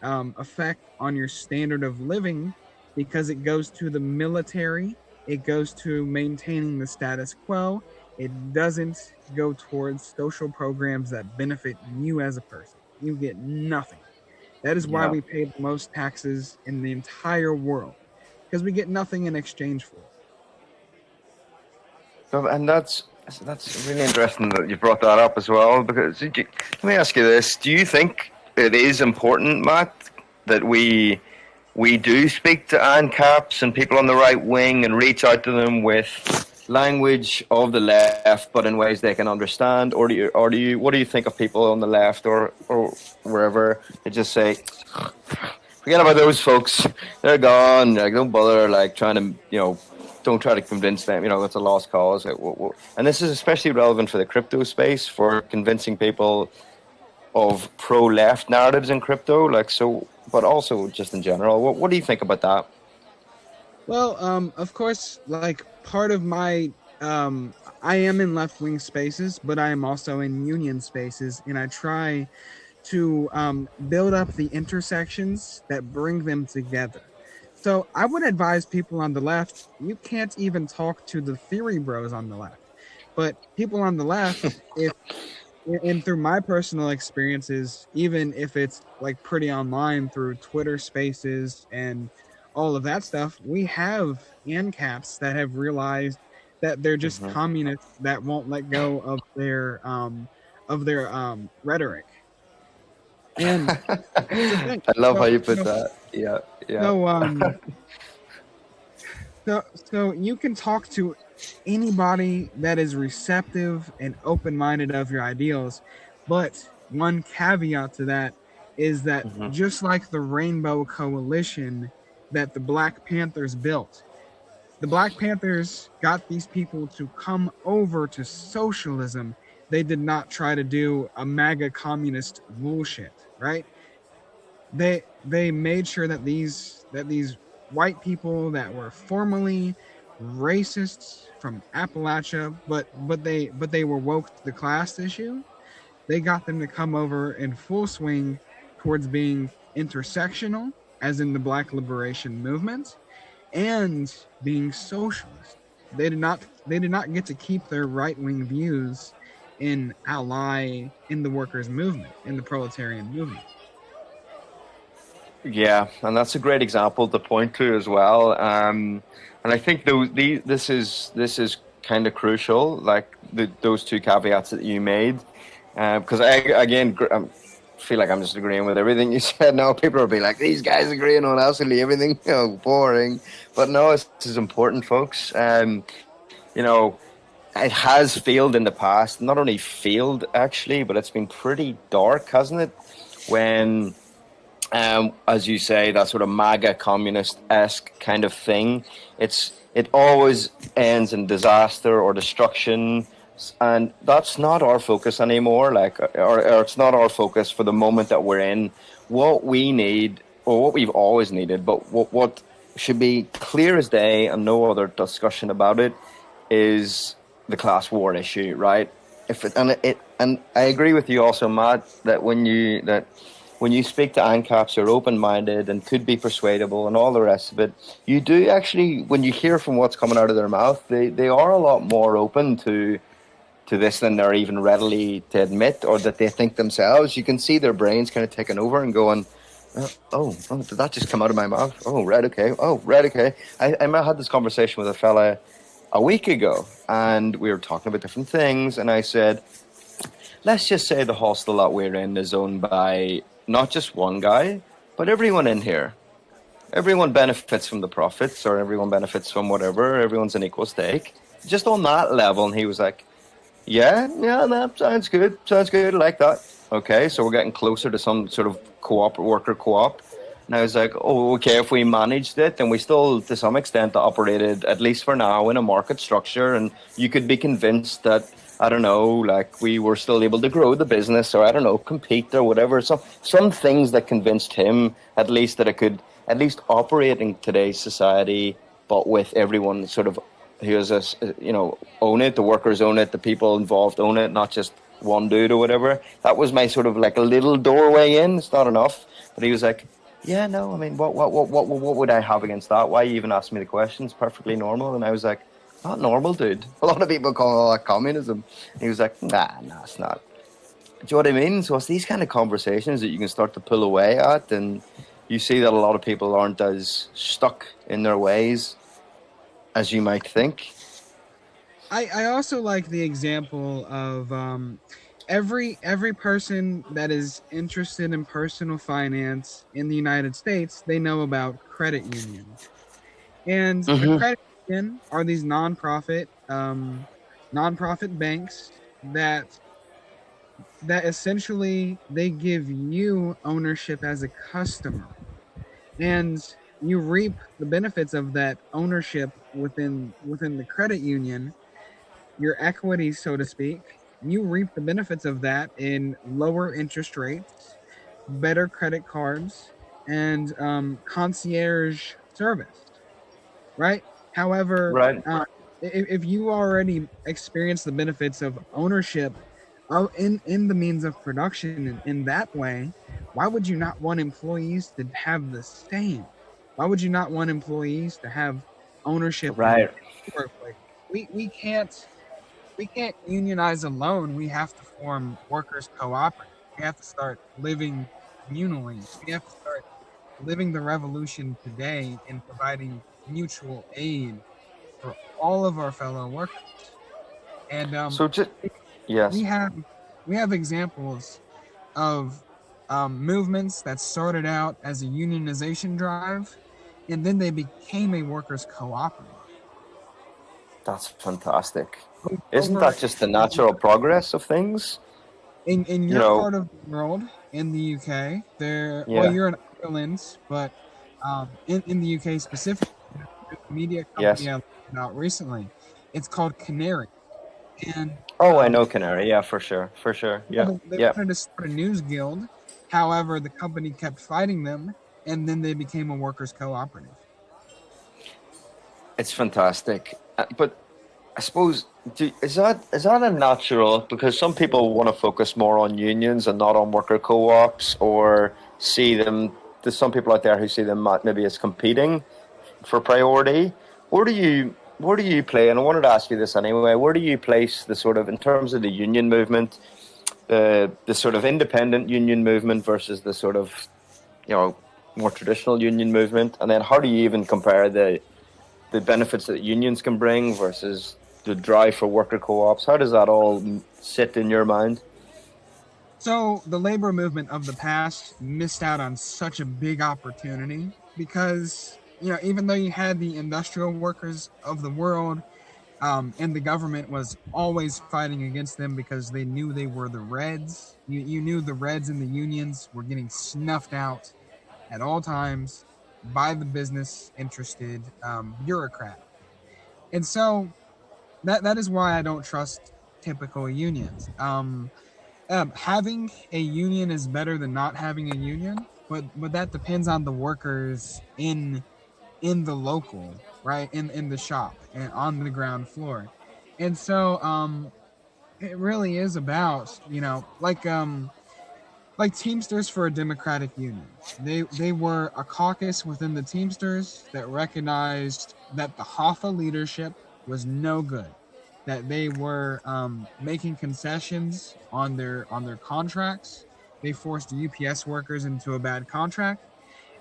effect on your standard of living, because it goes to the military, it goes to maintaining the status quo, It doesn't go towards social programs that benefit you as a person. You get nothing. That is why Yeah. we pay the most taxes in the entire world, because we get nothing in exchange for it. So, and that's really interesting that you brought that up as well. Because let me ask you this: do you think it is important, Matt, that we do speak to ANCAPs and people on the right wing and reach out to them with language of the left, but in ways they can understand? Or what do you think of people on the left or wherever that just say, forget about those folks, they're gone, like don't bother like trying to, don't try to convince them, it's a lost cause. And this is especially relevant for the crypto space, for convincing people of pro-left narratives in crypto, like so, but also just in general. What do you think about that? Well, of course, like part of my, I am in left wing spaces, but I am also in union spaces, and I try to build up the intersections that bring them together. So I would advise people on the left, you can't even talk to the theory bros on the left. But people on the left, if and through my personal experiences, even if it's like pretty online through Twitter spaces and all of that stuff, we have ANCAPs that have realized that they're just Hmm. communists that won't let go of their rhetoric. And here's the thing. I love how So you put that. Yeah, yeah. so um so you can talk to anybody that is receptive and open-minded of your ideals, but one caveat to that is that Hmm. just like the Rainbow Coalition that the Black Panthers built, the Black Panthers got these people to come over to socialism. They did not try to do a MAGA communist bullshit, right? They made sure that these white people that were formerly racists from Appalachia, but they were woke to the class issue. They got them to come over in full swing towards being intersectional, as in the Black Liberation Movement, and being socialist. They did not get to keep their right wing views in ally in the workers' movement, in the proletarian movement. Yeah, and that's a great example to point to as well. And I think this is kind of crucial, like those two caveats that you made, because I again feel like I'm just agreeing with everything you said. Now people will be like, these guys agreeing on absolutely everything, boring. But no, this is important, folks. You know, it has failed in the past. Not only failed actually, but it's been pretty dark, hasn't it? When as you say, that sort of MAGA communist-esque kind of thing. It always ends in disaster or destruction, and that's not our focus anymore. Like, or it's not our focus for the moment that we're in. What we need, or what we've always needed, but what should be clear as day and no other discussion about it, is the class war issue, right? If it, and I agree with you also, Matt, that when you speak to ANCAPs, you're open-minded and could be persuadable and all the rest of it. You do actually, when you hear from what's coming out of their mouth, they are a lot more open to this than they're even readily to admit, or that they think themselves. You can see their brains kind of taking over and going, did that just come out of my mouth? Oh, right, okay. Oh, right, okay. I had this conversation with a fella a week ago, and we were talking about different things, and I said, let's just say the hostel that we're in is owned by not just one guy, but everyone in here. Everyone benefits from the profits, or everyone benefits from whatever. Everyone's an equal stake. Just on that level, and he was like, yeah, that sounds good. Sounds good. I like that. Okay, so we're getting closer to some sort of worker co-op. And I was like, oh, okay, if we managed it, then we still, to some extent, operated, at least for now, in a market structure. And you could be convinced that, I don't know, like we were still able to grow the business, or I don't know, compete or whatever. Some things that convinced him, at least, that it could at least operate in today's society, but with everyone sort of who is own it, the workers own it, the people involved own it, not just one dude or whatever. That was my sort of like a little doorway in. It's not enough, but he was like, yeah, no, I mean, what would I have against that? Why even ask me the question? It's perfectly normal. And I was like, not normal, dude. A lot of people call that communism. And he was like, nah, it's not. Do you know what I mean? So it's these kind of conversations that you can start to pull away at, and you see that a lot of people aren't as stuck in their ways as you might think. I also like the example of every person that is interested in personal finance in the United States, they know about credit unions. And a Mm-hmm. credit union are these nonprofit banks that essentially they give you ownership as a customer, and you reap the benefits of that ownership within the credit union, your equity, so to speak. You reap the benefits of that in lower interest rates, better credit cards, and concierge service, right? However, Right. if you already experience the benefits of ownership in the means of production in that way, why would you not want employees to have the same? Why would you not want employees to have ownership in Right. workplace? We can't unionize alone. We have to form workers cooperatives. We have to start living communally. We have to start living the revolution today in providing mutual aid for all of our fellow workers. And So just we yes. have we have examples of movements that started out as a unionization drive, and then they became a workers cooperative. That's fantastic. Isn't Over that just the natural progress of things? in You your know, part of the world, in the UK, well, yeah, you're in Ireland, but in the UK specifically, there's a media company yes. I learned about recently. It's called Canary, and Oh, I um, know Canary. Yeah, for sure, for sure. yeah, Yeah, they yeah. wanted to start a news guild. However, the company kept fighting them, and then they became a workers cooperative. It's fantastic. But I suppose is that a natural? Because some people want to focus more on unions and not on worker co-ops, or see them. There's some people out there who see them maybe as competing for priority. Where do you play? And I wanted to ask you this anyway. Where do you place the sort of in terms of the union movement, the sort of independent union movement versus the sort of more traditional union movement, and then how do you even compare the benefits that unions can bring versus the drive for worker co-ops? How does that all sit in your mind? So the labor movement of the past missed out on such a big opportunity because, even though you had the industrial workers of the world, and the government was always fighting against them because they knew they were the Reds. You knew the Reds and the unions were getting snuffed out at all times by the business interested bureaucrat. And so that is why I don't trust typical unions. Having a union is better than not having a union, but that depends on the workers in the local, right, in the shop and on the ground floor. And so it really is about, like Teamsters for a Democratic Union. They were a caucus within the Teamsters that recognized that the Hoffa leadership was no good, that they were making concessions on their contracts. They forced UPS workers into a bad contract,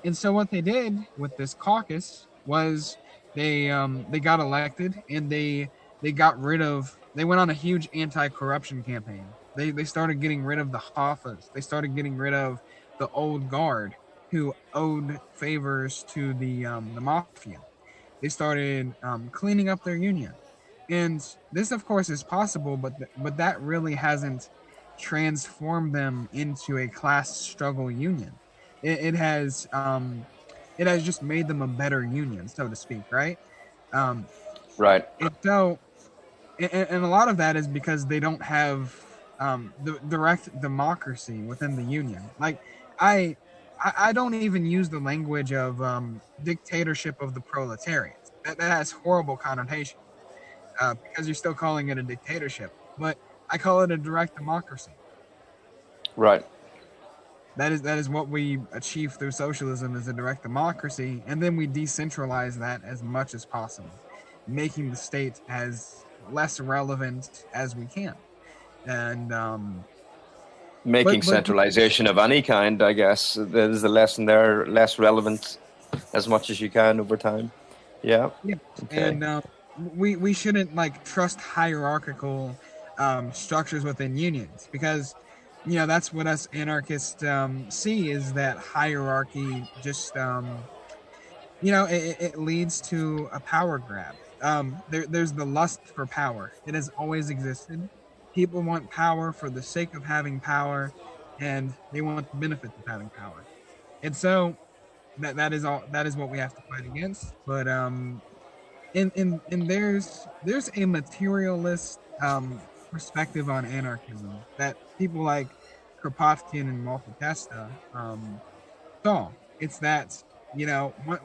and so what they did with this caucus was they got elected, and they went on a huge anti-corruption campaign. They started getting rid of the Hoffas. They started getting rid of the old guard who owed favors to the mafia. They started cleaning up their union, and this, of course, is possible, but that really hasn't transformed them into a class struggle union. It has just made them a better union, so to speak, right? Um, Right. and so, and a lot of that is because they don't have the direct democracy within the union. Like, I, I don't even use the language of dictatorship of the proletariat. That has horrible connotation because you're still calling it a dictatorship. But I call it a direct democracy. Right. That is what we achieve through socialism, is a direct democracy, and then we decentralize that as much as possible. making the state as less relevant as we can. And Making but centralization of any kind, I guess, there's the lesson there, less relevant as much as you can over time. Yeah. yeah, Okay. and we shouldn't like trust hierarchical structures within unions, because that's what us anarchists see, is that hierarchy just it leads to a power grab. There's the lust for power. It has always existed. People want power for the sake of having power, and they want the benefits of having power. And so that is what we have to fight against. But and there's a materialist perspective on anarchism that people like Kropotkin and Maltesta saw. It's that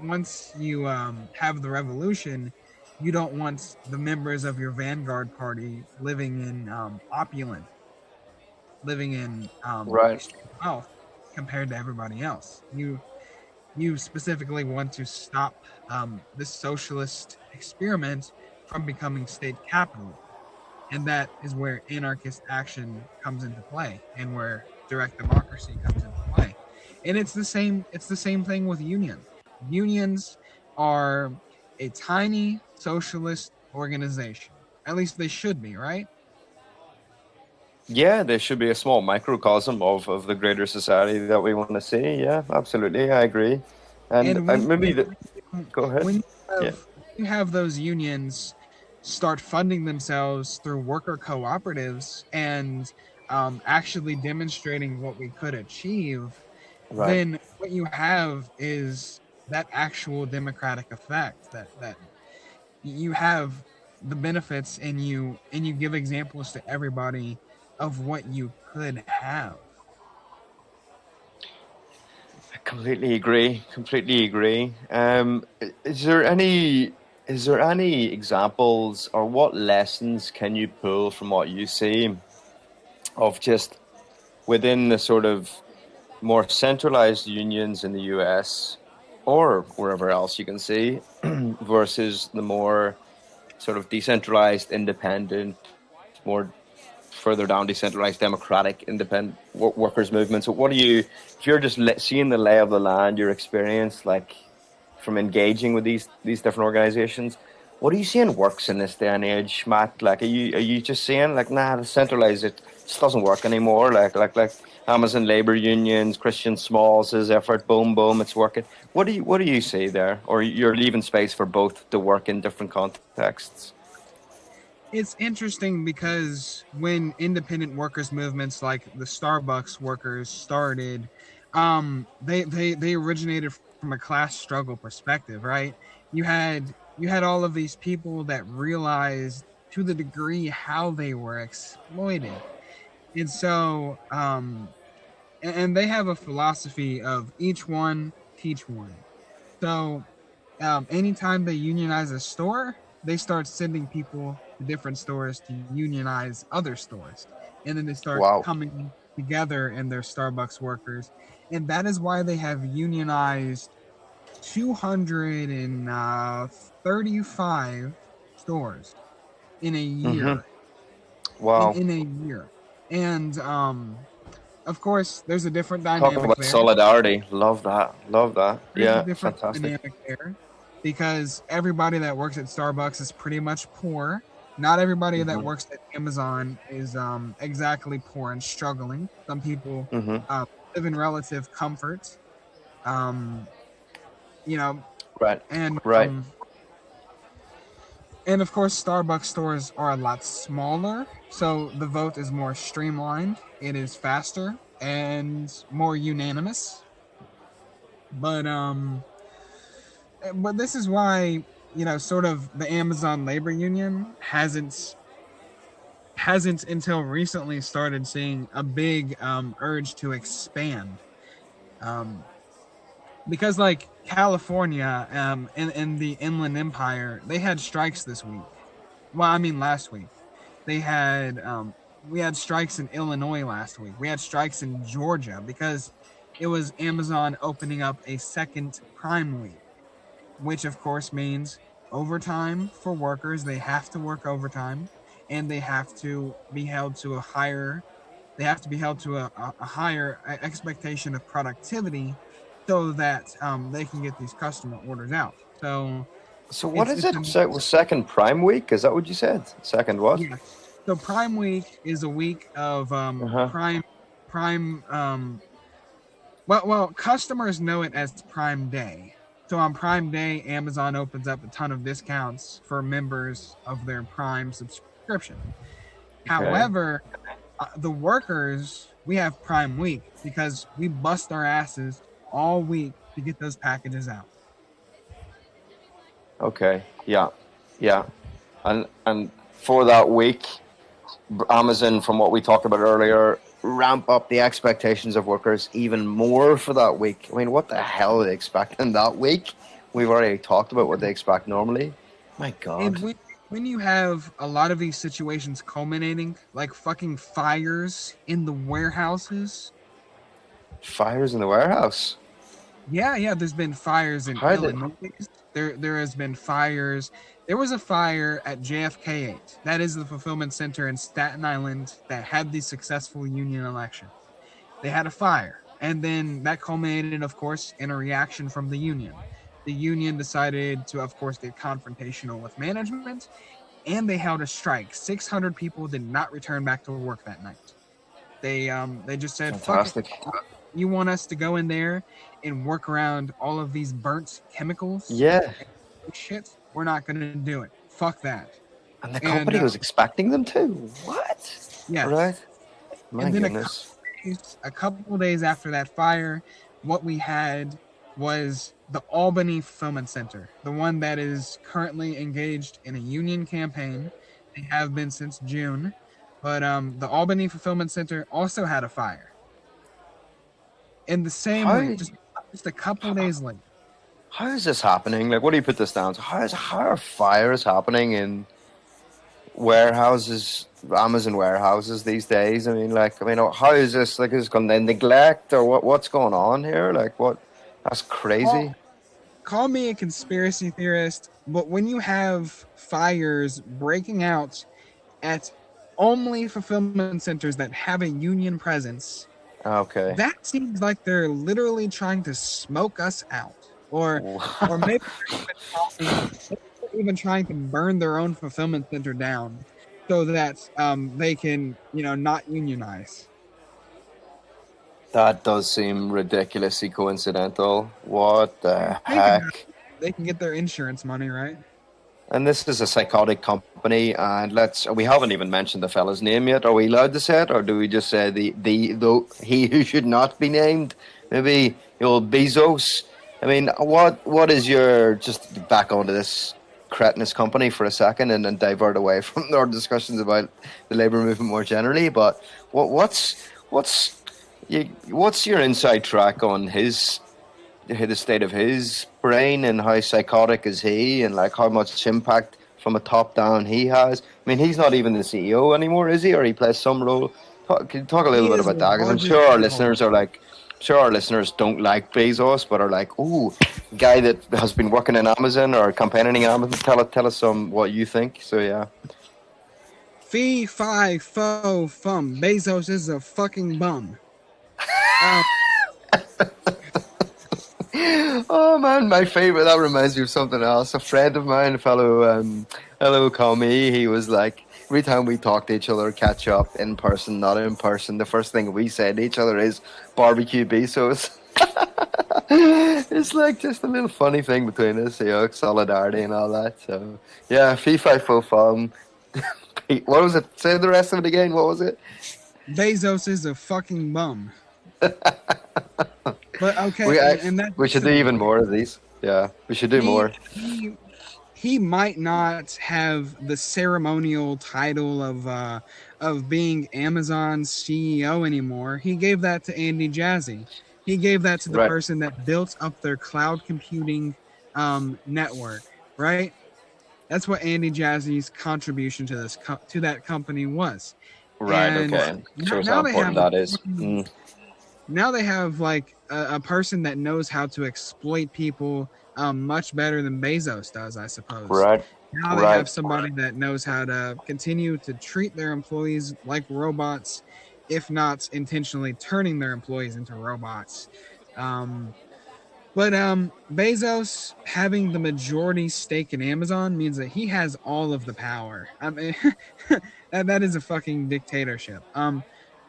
once you have the revolution, you don't want the members of your vanguard party living in opulence, living in Right. extreme wealth compared to everybody else. You specifically want to stop this socialist experiment from becoming state capitalism. And that is where anarchist action comes into play, and where direct democracy comes into play. And it's the same thing with unions. Unions are a tiny socialist organization. At least they should be, right? Yeah, there should be a small microcosm of the greater society that we want to see. Yeah, absolutely. I agree. And And when maybe the, go ahead. when you Yeah. have those unions start funding themselves through worker cooperatives and actually demonstrating what we could achieve, Right. then what you have is that actual democratic effect, that you have the benefits, and you give examples to everybody of what you could have. I completely agree. Completely agree. Is there any examples or what lessons can you pull from what you see of just within the sort of more centralized unions in the US or wherever else you can see versus the more sort of decentralized, independent, more further down decentralized, democratic, independent workers' movements? So what do you, if you're just seeing the lay of the land, your experience, like from engaging with these different organizations, what are you seeing works in this day and age, Matt? Like, are you just seeing like, nah, the centralized, it just doesn't work anymore? Like Amazon labor unions, Christian Smalls' effort, boom, boom, it's working. What do you see there, or you're leaving space for both to work in different contexts? It's interesting because when independent workers movements like the Starbucks workers started, they originated from a class struggle perspective, right? You had all of these people that realized to the degree how they were exploited. And so and they have a philosophy of each one teach one. So anytime they unionize a store, they start sending people to different stores to unionize other stores. And then they start Wow. coming together in their Starbucks workers. And that is why they have unionized 235 stores in a Mm-hmm. year. In, Wow. in a year. And of course, there's a different Talk dynamic about there. solidarity. Love that. Love that. There's a Yeah, different fantastic. dynamic there, because everybody that works at Starbucks is pretty much poor. Not everybody that Mm-hmm. works at Amazon is exactly poor and struggling. Some people Mm-hmm. uh, live in relative comfort, um, you know, Right. and Right. and of course, Starbucks stores are a lot smaller, so the vote is more streamlined. It is faster and more unanimous. But this is why sort of the Amazon labor union hasn't until recently started seeing a big urge to expand, um, because like California in the Inland Empire, they had strikes this week. Well, I mean last week. They had we had strikes in Illinois last week. We had strikes in Georgia because it was Amazon opening up a second Prime Week, which of course means overtime for workers. They have to work overtime, and they have to be held to a higher. They have to be held to a higher expectation of productivity, so that they can get these customer orders out. So So what it's is it's it? a Second Prime Week? Is that what you said? Second what? yeah. So Prime Week is a week of Uh-huh. Prime well, customers know it as Prime Day. So on Prime Day, Amazon opens up a ton of discounts for members of their Prime subscription. Okay. However, the workers, we have Prime Week because we bust our asses all week to get those packages out. Okay. Yeah. Yeah. And for that week, Amazon, from what we talked about earlier, ramp up the expectations of workers even more for that week. I mean, what the hell are they expecting that week? We've already talked about what they expect normally. My God. And when you have a lot of these situations culminating, like fucking fires in the warehouses. Fires in the warehouse. Yeah, there's been fires in How did, Illinois. There has been fires. There was a fire at JFK8. That is the fulfillment center in Staten Island that had the successful union election. They had a fire, and then that culminated, of course, in a reaction from the union. The union decided to, of course, get confrontational with management, and they held a strike. 600 people did not return back to work that night. They just said, "Fuck it. fantastic. You want us to go in there and work around all of these burnt chemicals Yeah. and shit? We're not gonna do it. Fuck that." And the And company was expecting them to. What? yes, Right? My and then goodness. a couple days after that fire, what we had was the Albany Fulfillment Center, the one that is currently engaged in a union campaign. They have been since June, but the Albany Fulfillment Center also had a fire in the same How week, just a couple days later. how is this happening? Like, what do you put this down to? How are fires happening in warehouses, Amazon warehouses these days? I mean, how is this? Like, is it going to neglect or what? What's going on here? Like, what? That's crazy. Call me a conspiracy theorist, but when you have fires breaking out at only fulfillment centers that have a union presence, Okay. that seems like they're literally trying to smoke us out. Or maybe they're even trying to burn their own fulfillment center down so that they can, not unionize. That does seem ridiculously coincidental. What the Think about heck? it. They can get their insurance money, right? And this is a psychotic company, and we haven't even mentioned the fella's name yet. Are we allowed to say it, or do we just say he who should not be named? Maybe old Bezos. I mean, what is your, just back onto this cretinous company for a second and then divert away from our discussions about the labor movement more generally, but what's your inside track on the state of his brain and how psychotic is he and like how much impact from a top down he has? I mean, he's not even the CEO anymore, is he? Or he plays some role? Can you talk a little He bit is about the that? Because I'm largest sure our shareholder. listeners are like, sure our listeners don't like Bezos, but are like, ooh, guy that has been working in Amazon or campaigning in Amazon. Tell us some what you think. So yeah. Fee, fi, fo, fum. Bezos is a fucking bum. Um, Oh man, my favorite. That reminds me of something else. A friend of mine, a fellow commie, he was like, every time we talk to each other, catch up in person, not in person, the first thing we say to each other is barbecue Bezos. It's like just a little funny thing between us, solidarity and all that. So yeah, fee fi fo fum. What was it? Say the rest of it again. What was it? Bezos is a fucking bum. But okay, We and that's we should do even more of these. Yeah, we should do more. He might not have the ceremonial title of being Amazon's CEO anymore. He gave that to Andy Jassy. He gave that to the Right. person that built up their cloud computing network, right? That's what Andy Jassy's contribution to that company was. Right. And Okay. Shows now how they important have that is. now they have like a person that knows how to exploit people much better than Bezos does, I suppose. Right. Now they Right. have somebody that knows how to continue to treat their employees like robots, if not intentionally turning their employees into robots. Um, but Bezos having the majority stake in Amazon means that he has all of the power. I mean, that is a fucking dictatorship.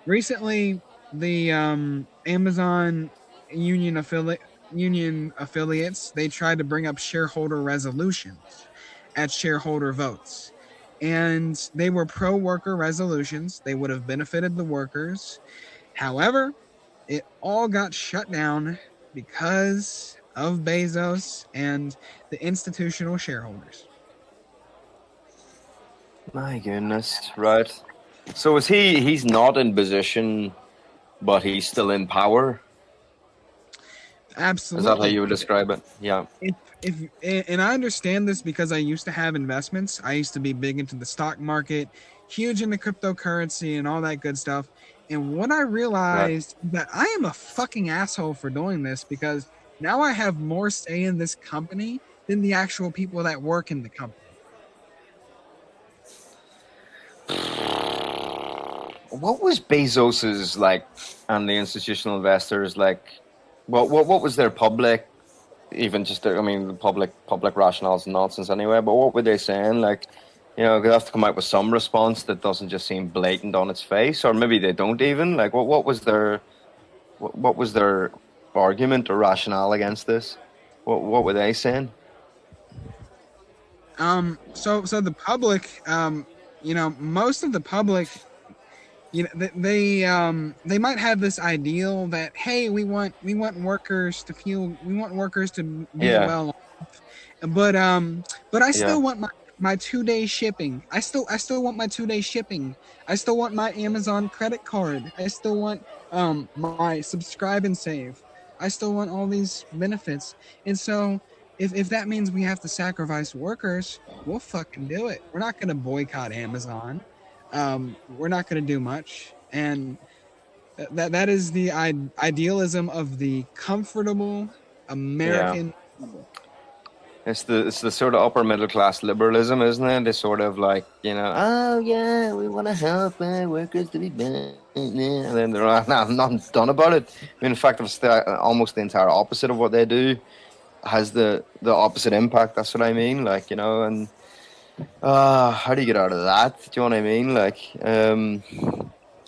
Recently, the Amazon union affiliate union affiliates, they tried to bring up shareholder resolutions at shareholder votes, and they were pro worker resolutions. They would have benefited the workers. However, it all got shut down because of Bezos and the institutional shareholders. My goodness. Right. So is he's not in position, but he's still in power? Is that how Absolutely. you would describe it? Yeah. If and I understand this because I used to have investments. I used to be big into the stock market, huge into cryptocurrency and all that good stuff. And what I Right. realized that I am a fucking asshole for doing this because now I have more say in this company than the actual people that work in the company. What was Bezos's like, and the institutional investors like? What was their public, even just I mean, the public rationales and nonsense anyway. But what were they saying? Like, they have to come out with some response that doesn't just seem blatant on its face, or maybe they don't even. Like, what was their argument or rationale against this? What were they saying? So the public, most of the public, they might have this ideal that, hey, we want workers to feel, we want workers to be Yeah, well off, but I yeah, still want my 2 day shipping. I still want my 2 day shipping. I still want my Amazon credit card. I still want my subscribe and save. I still want all these benefits. And so if that means we have to sacrifice workers, we'll fucking do it. We're not gonna boycott Amazon. We're not gonna do much. And that is the idealism of the comfortable yeah. American. It's the sort of upper middle class liberalism, isn't it? It's sort of like, oh yeah, we want to help workers to be better, and then they're nothing done about it. I mean, in fact, it's almost the entire opposite of what they do has the opposite impact. That's what I mean. Like, and how do you get out of that? Do you know what I mean? Like,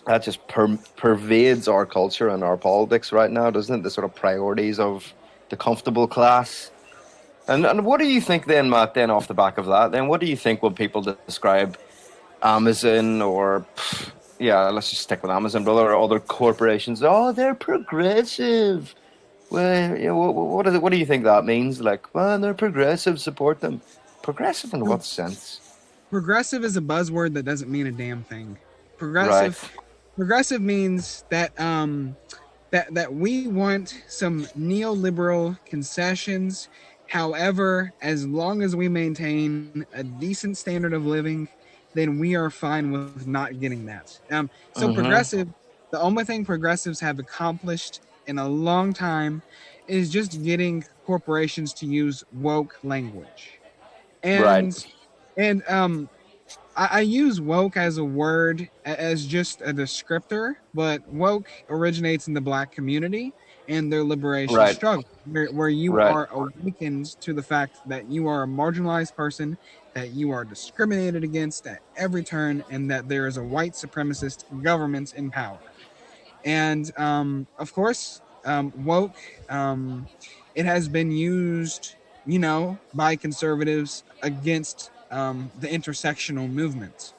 that just pervades our culture and our politics right now, doesn't it? The sort of priorities of the comfortable class. And what do you think then, Matt, then off the back of that, then what do you think when people describe Amazon or, yeah, let's just stick with Amazon, brother, or other corporations? Oh, they're progressive. Well, what do you think that means? Like, well, they're progressive, support them. Progressive in what sense? Progressive is a buzzword that doesn't mean a damn thing. Right, Progressive means that that we want some neoliberal concessions. However, as long as we maintain a decent standard of living, then we are fine with not getting that. So mm-hmm. progressive, the only thing progressives have accomplished in a long time is just getting corporations to use woke language. Right, And I use woke as a word as just a descriptor, but woke originates in the Black community and their liberation right, struggle, where you right, are awakened to the fact that you are a marginalized person, that you are discriminated against at every turn, and that there is a white supremacist government in power. And of course, woke, it has been used, by conservatives against the intersectional movement,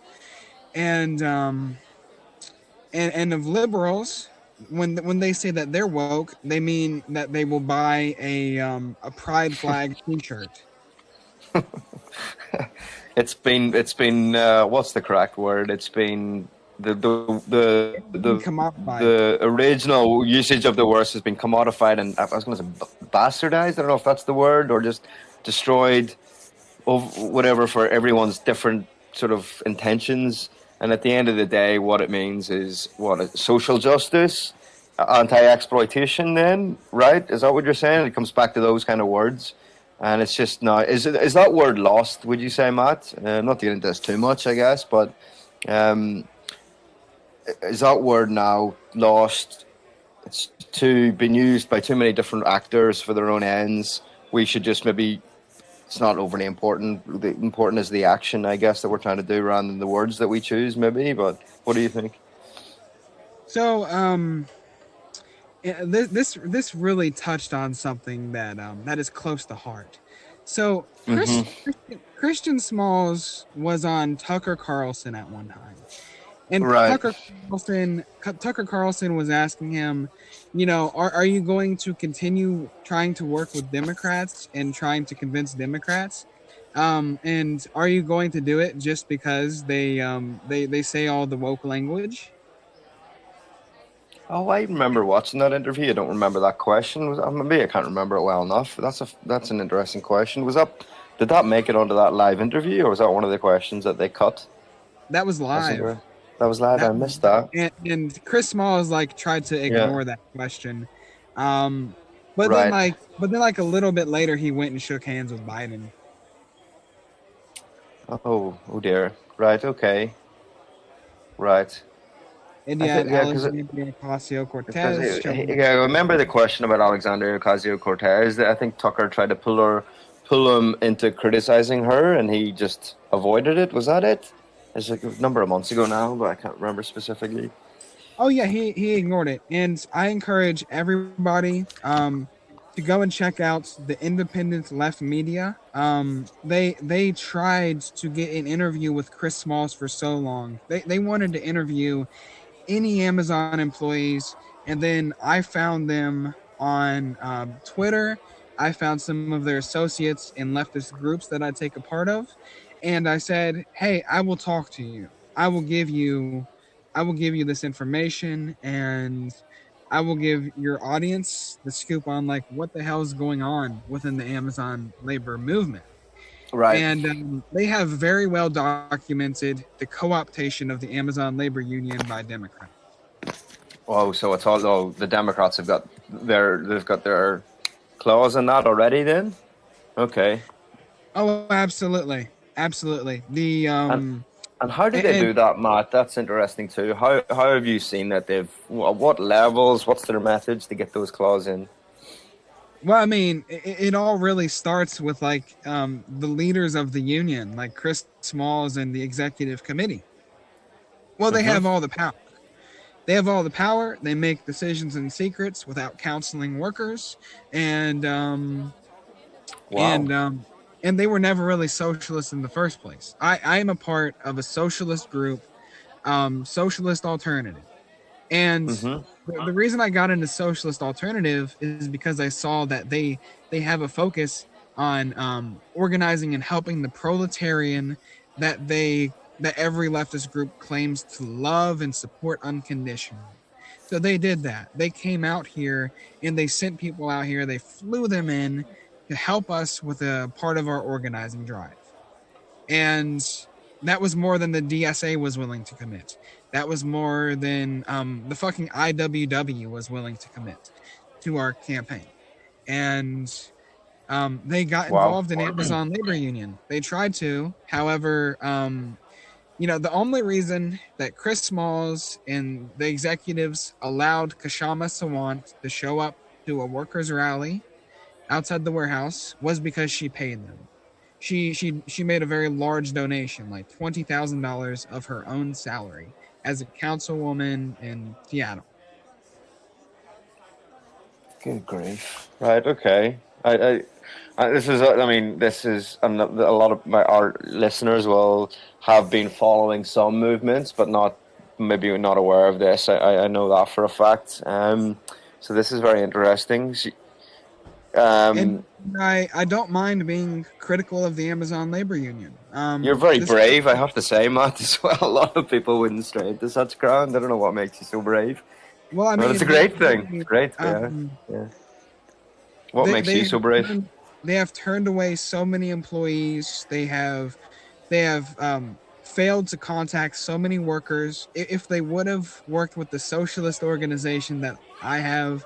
and and of liberals. When they say that they're woke, they mean that they will buy a pride flag T-shirt. it's been what's the correct word? It's been Commodified. the original usage of the words has been commodified, and I was going to say bastardized. I don't know if that's the word, or just destroyed, of whatever, for everyone's different sort of intentions. And at the end of the day, what it means is social justice, anti-exploitation then, right? Is that what you're saying? It comes back to those kind of words, and it's just not. Is that word lost? Would you say, Matt? Not to get into this too much, I guess, but um, is that word now lost? It's too been used by too many different actors for their own ends. We should just maybe. It's not overly important. The important is the action, I guess, that we're trying to do rather than the words that we choose, maybe. But what do you think? So, this really touched on something that that is close to heart. So, Christian Smalls was on Tucker Carlson at one time, and Right. Tucker Carlson was asking him, you know, are you going to continue trying to work with Democrats and trying to convince Democrats? And are you going to do it just because they say all the woke language? Oh, I remember watching that interview. I don't remember that question. Maybe I can't remember it well enough. That's an interesting question. Did that make it onto that live interview, or was that one of the questions that they cut? That was live. That was live. I missed that. And Chris Smalls like tried to Yeah. ignore that question. But then Right. like a little bit later he went and shook hands with Biden. Oh dear. Right. Okay. Right. And I yet think yeah, because Alexandria Ocasio-Cortez showing yeah, I remember the question about Alexandria Ocasio-Cortez. I think Tucker tried to pull him into criticizing her, and he just avoided it. Was that it? It's like a number of months ago now, but I can't remember specifically. Oh yeah, he ignored it. And I encourage everybody to go and check out the independent left media. They tried to get an interview with Chris Smalls for so long. They wanted to interview any Amazon employees, and then I found them on Twitter. I found some of their associates in leftist groups that I take a part of, and I said, "Hey, I will talk to you. I will give you, I will give you this information, and I will give your audience the scoop on like what the hell is going on within the Amazon labor movement." Right. And they have very well documented the co-optation of the Amazon labor union by Democrats. Oh, so it's all the Democrats they've got their claws in that already. Then, okay. Oh, absolutely, absolutely. The And how do they and do that, Matt? That's interesting too. How have you seen that they've what levels? What's their methods to get those claws in? well, I mean, it all really starts with like the leaders of the union, like Chris Smalls and the executive committee. Well, they have all the power. They have all the power. They make decisions in secrets without counseling workers, and Wow. and they were never really socialists in the first place. I am a part of a socialist group, Socialist Alternative, and the reason I got into Socialist Alternative is because I saw that they have a focus on organizing and helping the proletarian that every leftist group claims to love and support unconditionally. So they did that. They came out here and they sent people out here. They flew them in to help us with a part of our organizing drive. And that was more than the DSA was willing to commit. That was more than the fucking IWW was willing to commit to our campaign. And they got involved in Amazon labor union. They tried to, however, you know, the only reason that Chris Smalls and the executives allowed Kashama Sawant to show up to a workers' rally outside the warehouse was because she paid them. She made a very large donation, like $20,000 of her own salary as a councilwoman in Seattle. Good grief. Right. Okay. This is. I mean, this is a lot of our listeners will have been following some movements, but maybe not aware of this. I know that for a fact. So this is very interesting. And I don't mind being critical of the Amazon labor union. You're very brave, I have to say, Matt, as well. A lot of people wouldn't stray into such ground. I don't know what makes you so brave. Well, I mean, it's a great thing. It's great, yeah. What makes you so brave? They have turned away so many employees. They have failed to contact so many workers. If they would have worked with the socialist organization that I have,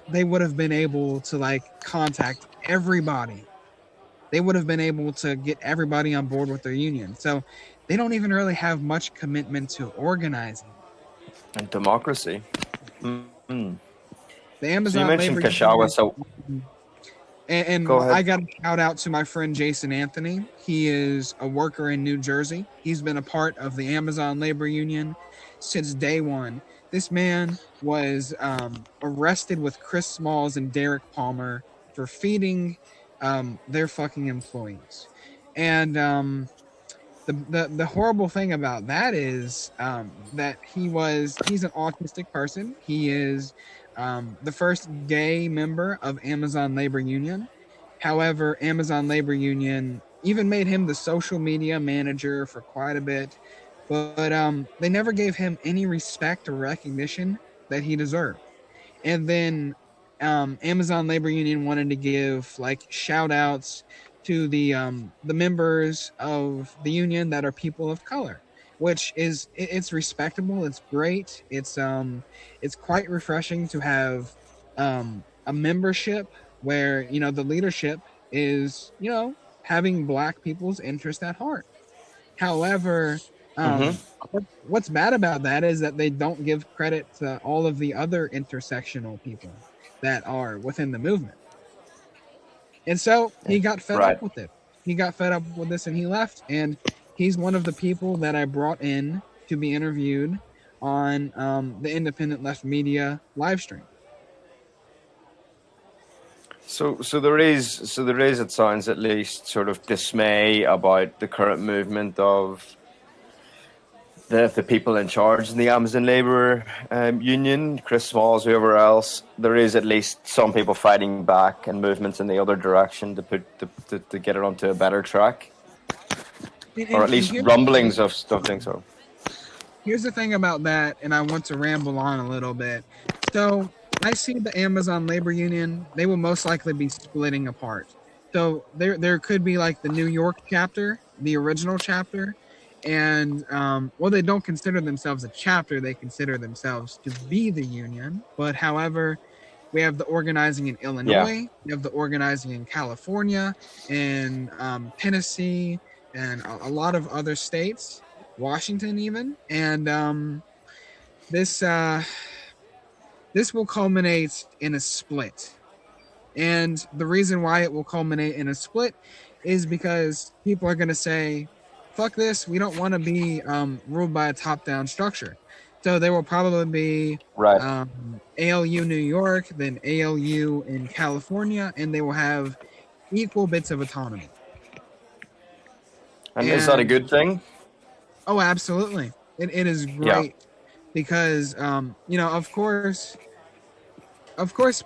they would have been able to like contact everybody. They would have been able to get everybody on board with their union. So they don't even really have much commitment to organizing. And democracy. Mm-hmm. The So you Amazon mentioned labor Kashawa, union, so and go ahead. I got to shout out to my friend Jason Anthony. He is a worker in New Jersey. He's been a part of the Amazon labor union since day one. This man was arrested with Chris Smalls and Derek Palmer for feeding their fucking employees. And the horrible thing about that is that he's an autistic person. He is the first gay member of Amazon Labor Union. However, Amazon Labor Union even made him the social media manager for quite a bit, but they never gave him any respect or recognition that he deserved. And then Amazon Labor Union wanted to give like shout outs to the members of the union that are people of color, which is it's respectable, it's great, it's quite refreshing to have a membership where the leadership is having Black people's interest at heart. However, Mm-hmm. what's bad about that is that they don't give credit to all of the other intersectional people that are within the movement. And so he got fed Right. up with it. He got fed up with this and he left. And he's one of the people that I brought in to be interviewed on the Independent Left Media live stream. So there is, it sounds at least, sort of dismay about the current movement of the people in charge in the Amazon Labor Union, Chris Smalls, whoever else. There is at least some people fighting back and movements in the other direction to get it onto a better track, or at least rumblings of something. So here's the thing about that, and I want to ramble on a little bit. So I see the Amazon Labor Union, they will most likely be splitting apart. So there could be like the New York chapter, the original chapter, and they don't consider themselves a chapter, they consider themselves to be the union. But however, we have the organizing in Illinois, we have the organizing in California, and Tennessee, and a lot of other states, Washington even, and this will culminate in a split. And the reason why it will culminate in a split is because people are going to say, fuck this, we don't want to be ruled by a top-down structure. So there will probably be ALU New York, then ALU in California, and they will have equal bits of autonomy. And is that a good thing? Oh, absolutely. It is great because, of course,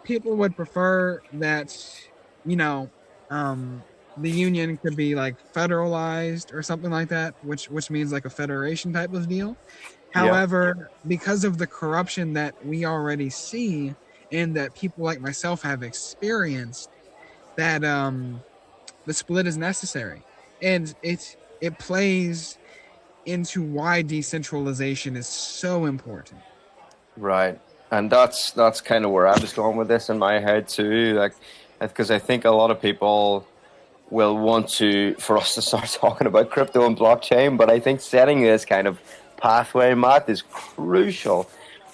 people would prefer that, the union could be like federalized or something like that, which means like a federation type of deal. However, because of the corruption that we already see and that people like myself have experienced, that the split is necessary, and it plays into why decentralization is so important. Right. And that's kind of where I was going with this in my head too, like, because I think a lot of people will want for us to start talking about crypto and blockchain, but I think setting this kind of pathway, Matt, is crucial.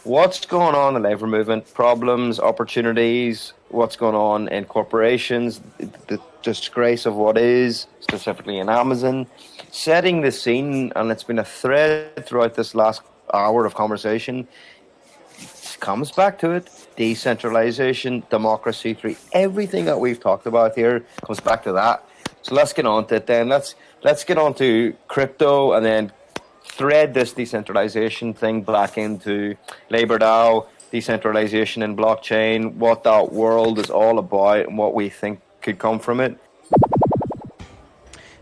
What's going on in the labour movement? Problems, opportunities, what's going on in corporations, the disgrace of what is, specifically in Amazon. Setting the scene, and it's been a thread throughout this last hour of conversation, comes back to it. Decentralization, democracy, through everything that we've talked about here comes back to that. So let's get on to it then. Let's get on to crypto and then thread this decentralization thing back into LaborDAO, decentralization and blockchain, what that world is all about and what we think could come from it.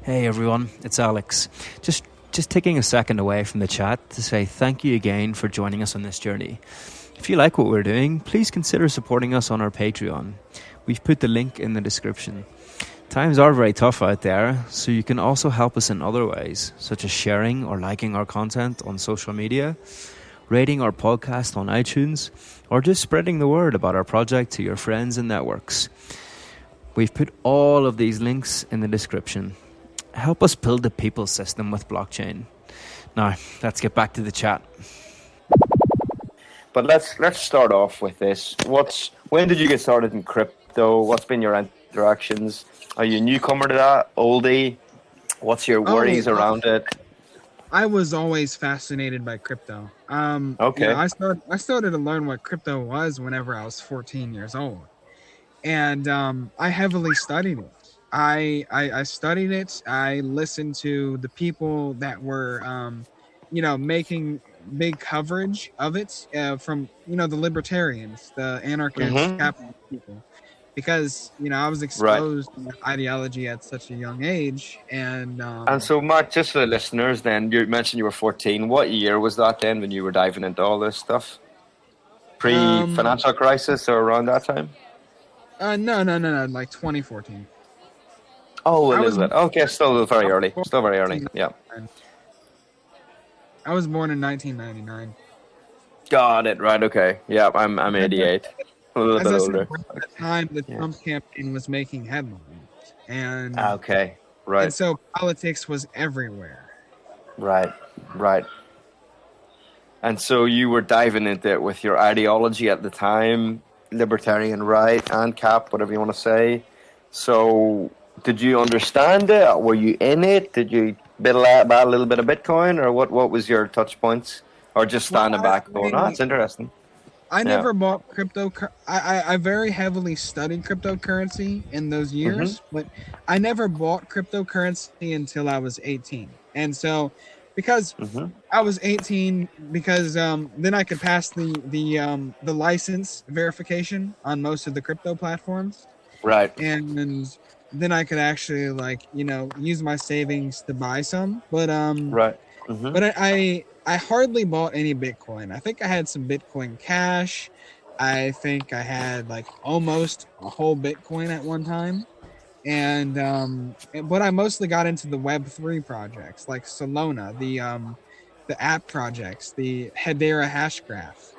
Hey everyone, it's Alex. Just taking a second away from the chat to say thank you again for joining us on this journey. If you like what we're doing, please consider supporting us on our Patreon. We've put the link in the description. Times are very tough out there, so you can also help us in other ways, such as sharing or liking our content on social media, rating our podcast on iTunes, or just spreading the word about our project to your friends and networks. We've put all of these links in the description. Help us build the people system with blockchain. Now, let's get back to the chat. But let's start off with this. When did you get started in crypto? What's been your interactions? Are you a newcomer to that? Oldie? What's your worries around it? I was always fascinated by crypto. Okay. I started to learn what crypto was whenever I was 14 years old, and I heavily studied it. I studied it. I listened to the people that were, making big coverage of it from the libertarians, the anarchists, capitalist people, because I was exposed to that ideology at such a young age. And so, Mark, just for the listeners, then you mentioned you were 14. What year was that then when you were diving into all this stuff? Pre-financial crisis or around that time? No, like 2014. Oh, a little bit. Okay, still very early. Yeah. I was born in 1999. Got it. Right. Okay. Yeah, I'm 88. A little bit older. At the time, the Trump campaign was making headlines, and okay, right. And so politics was everywhere. Right. And so you were diving into it with your ideology at the time, libertarian right and cap, whatever you want to say. So, did you understand it? Were you in it? Did you buy a little bit of Bitcoin, or what was your touch points, or just standing back going, it's interesting? I never bought crypto. I very heavily studied cryptocurrency in those years, but I never bought cryptocurrency until I was 18. And so, because I was 18, because then I could pass the license verification on most of the crypto platforms. Right. And then I could actually use my savings to buy some. But right. But I hardly bought any Bitcoin. I think I had some Bitcoin Cash. I think I had almost a whole Bitcoin at one time. And but I mostly got into the Web3 projects like Solana, the app projects, the Hedera Hashgraph.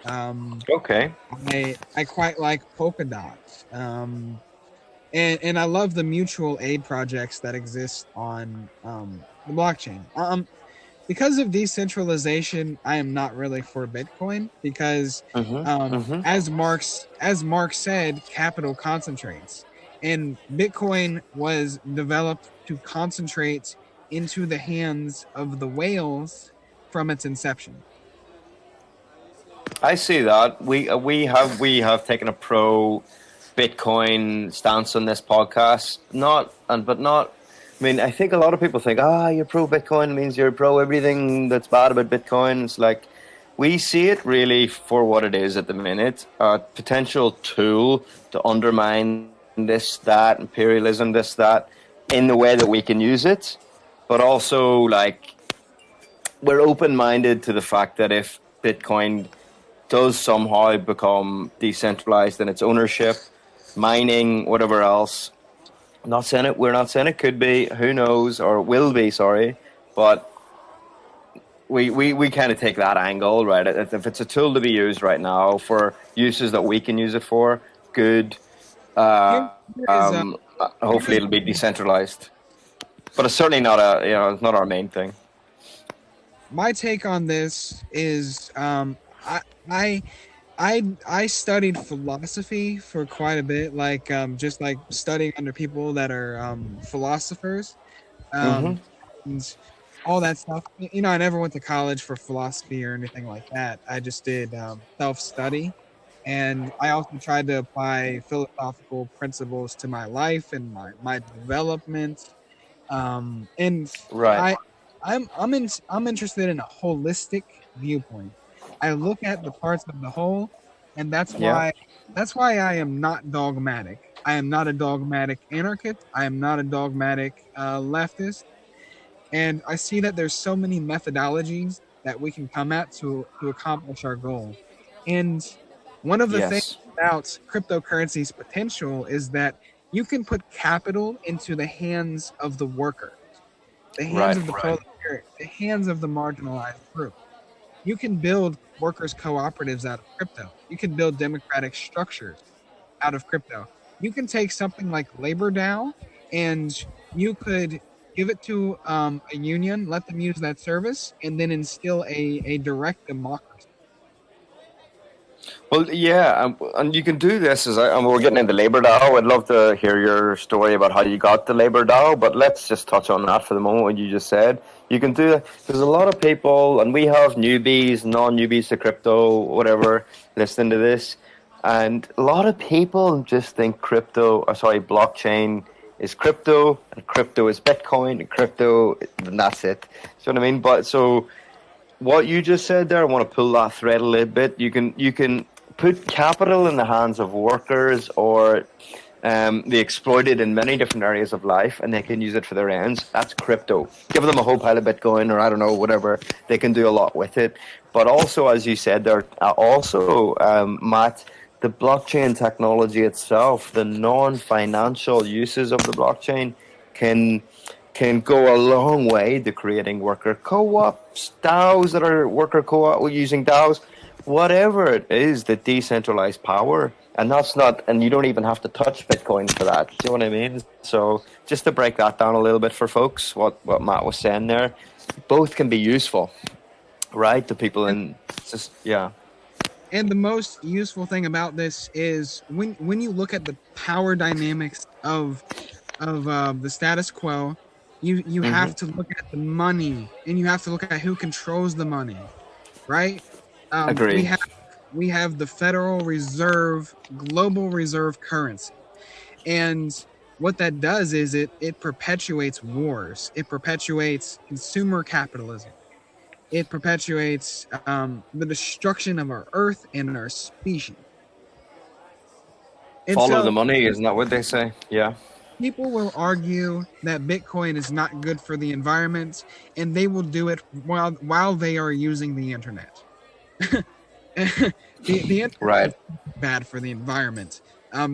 Okay. I quite like Polkadot. And I love the mutual aid projects that exist on the blockchain. Because of decentralization, I am not really for Bitcoin because, as Marx said, capital concentrates, and Bitcoin was developed to concentrate into the hands of the whales from its inception. I see that. We have taken a pro Bitcoin stance on this podcast. I mean, I think a lot of people think, you're pro Bitcoin means you're pro everything that's bad about Bitcoin. It's like, we see it really for what it is at the minute, a potential tool to undermine this, that, imperialism, this, that, in the way that we can use it. But also, we're open-minded to the fact that if Bitcoin does somehow become decentralized in its ownership, mining, whatever else, we're not saying it could be, who knows, or will be, sorry, but we kind of take that angle, right? If it's a tool to be used right now for uses that we can use it for, good. Hopefully it'll be decentralized, but it's certainly not it's not our main thing. My take on this is, I studied philosophy for quite a bit, just studying under people that are philosophers, and all that stuff. I never went to college for philosophy or anything like that. I just did self-study, and I also tried to apply philosophical principles to my life and my development. I'm interested in a holistic viewpoint. I look at the parts of the whole, and that's why I am not dogmatic. I am not a dogmatic anarchist. I am not a dogmatic leftist. And I see that there's so many methodologies that we can come at to accomplish our goal. And one of the things about cryptocurrency's potential is that you can put capital into the hands of the worker, the hands Right. of the proletariat, the hands of the marginalized group. You can build workers' cooperatives out of crypto. You can build democratic structures out of crypto. You can take something like LaborDAO and you could give it to a union, let them use that service, and then instill a direct democracy. Well, yeah, and you can do this and we're getting into LaborDAO. I'd love to hear your story about how you got to LaborDAO, but let's just touch on that for the moment. What you just said, you can do it. There's a lot of people, and we have newbies, non-newbies to crypto, whatever, listening to this, and a lot of people just think blockchain is crypto, and crypto is Bitcoin, and crypto, and that's it. You know what I mean? But so what you just said there, I want to pull that thread a little bit. You can put capital in the hands of workers, or they exploit it in many different areas of life, and they can use it for their ends. That's crypto. Give them a whole pile of Bitcoin, or I don't know, whatever. They can do a lot with it. But also, as you said there, Matt, the blockchain technology itself, the non-financial uses of the blockchain can go a long way to creating worker co-ops, DAOs that are worker co-op using DAOs, whatever it is, the decentralized power. And that's not, and you don't even have to touch Bitcoin for that. Do you know what I mean? So just to break that down a little bit for folks, what Matt was saying there, both can be useful, right? To people, and just, yeah. And the most useful thing about this is when you look at the power dynamics of the status quo, you have to look at the money, and you have to look at who controls the money, right? Agreed. We have the Federal Reserve, global reserve currency, and what that does is it perpetuates wars. It perpetuates consumer capitalism. It perpetuates the destruction of our Earth and our species. And Follow the money, isn't that what they say? Yeah. People will argue that Bitcoin is not good for the environment, and they will do it while they are using the internet. the internet Right. is bad for the environment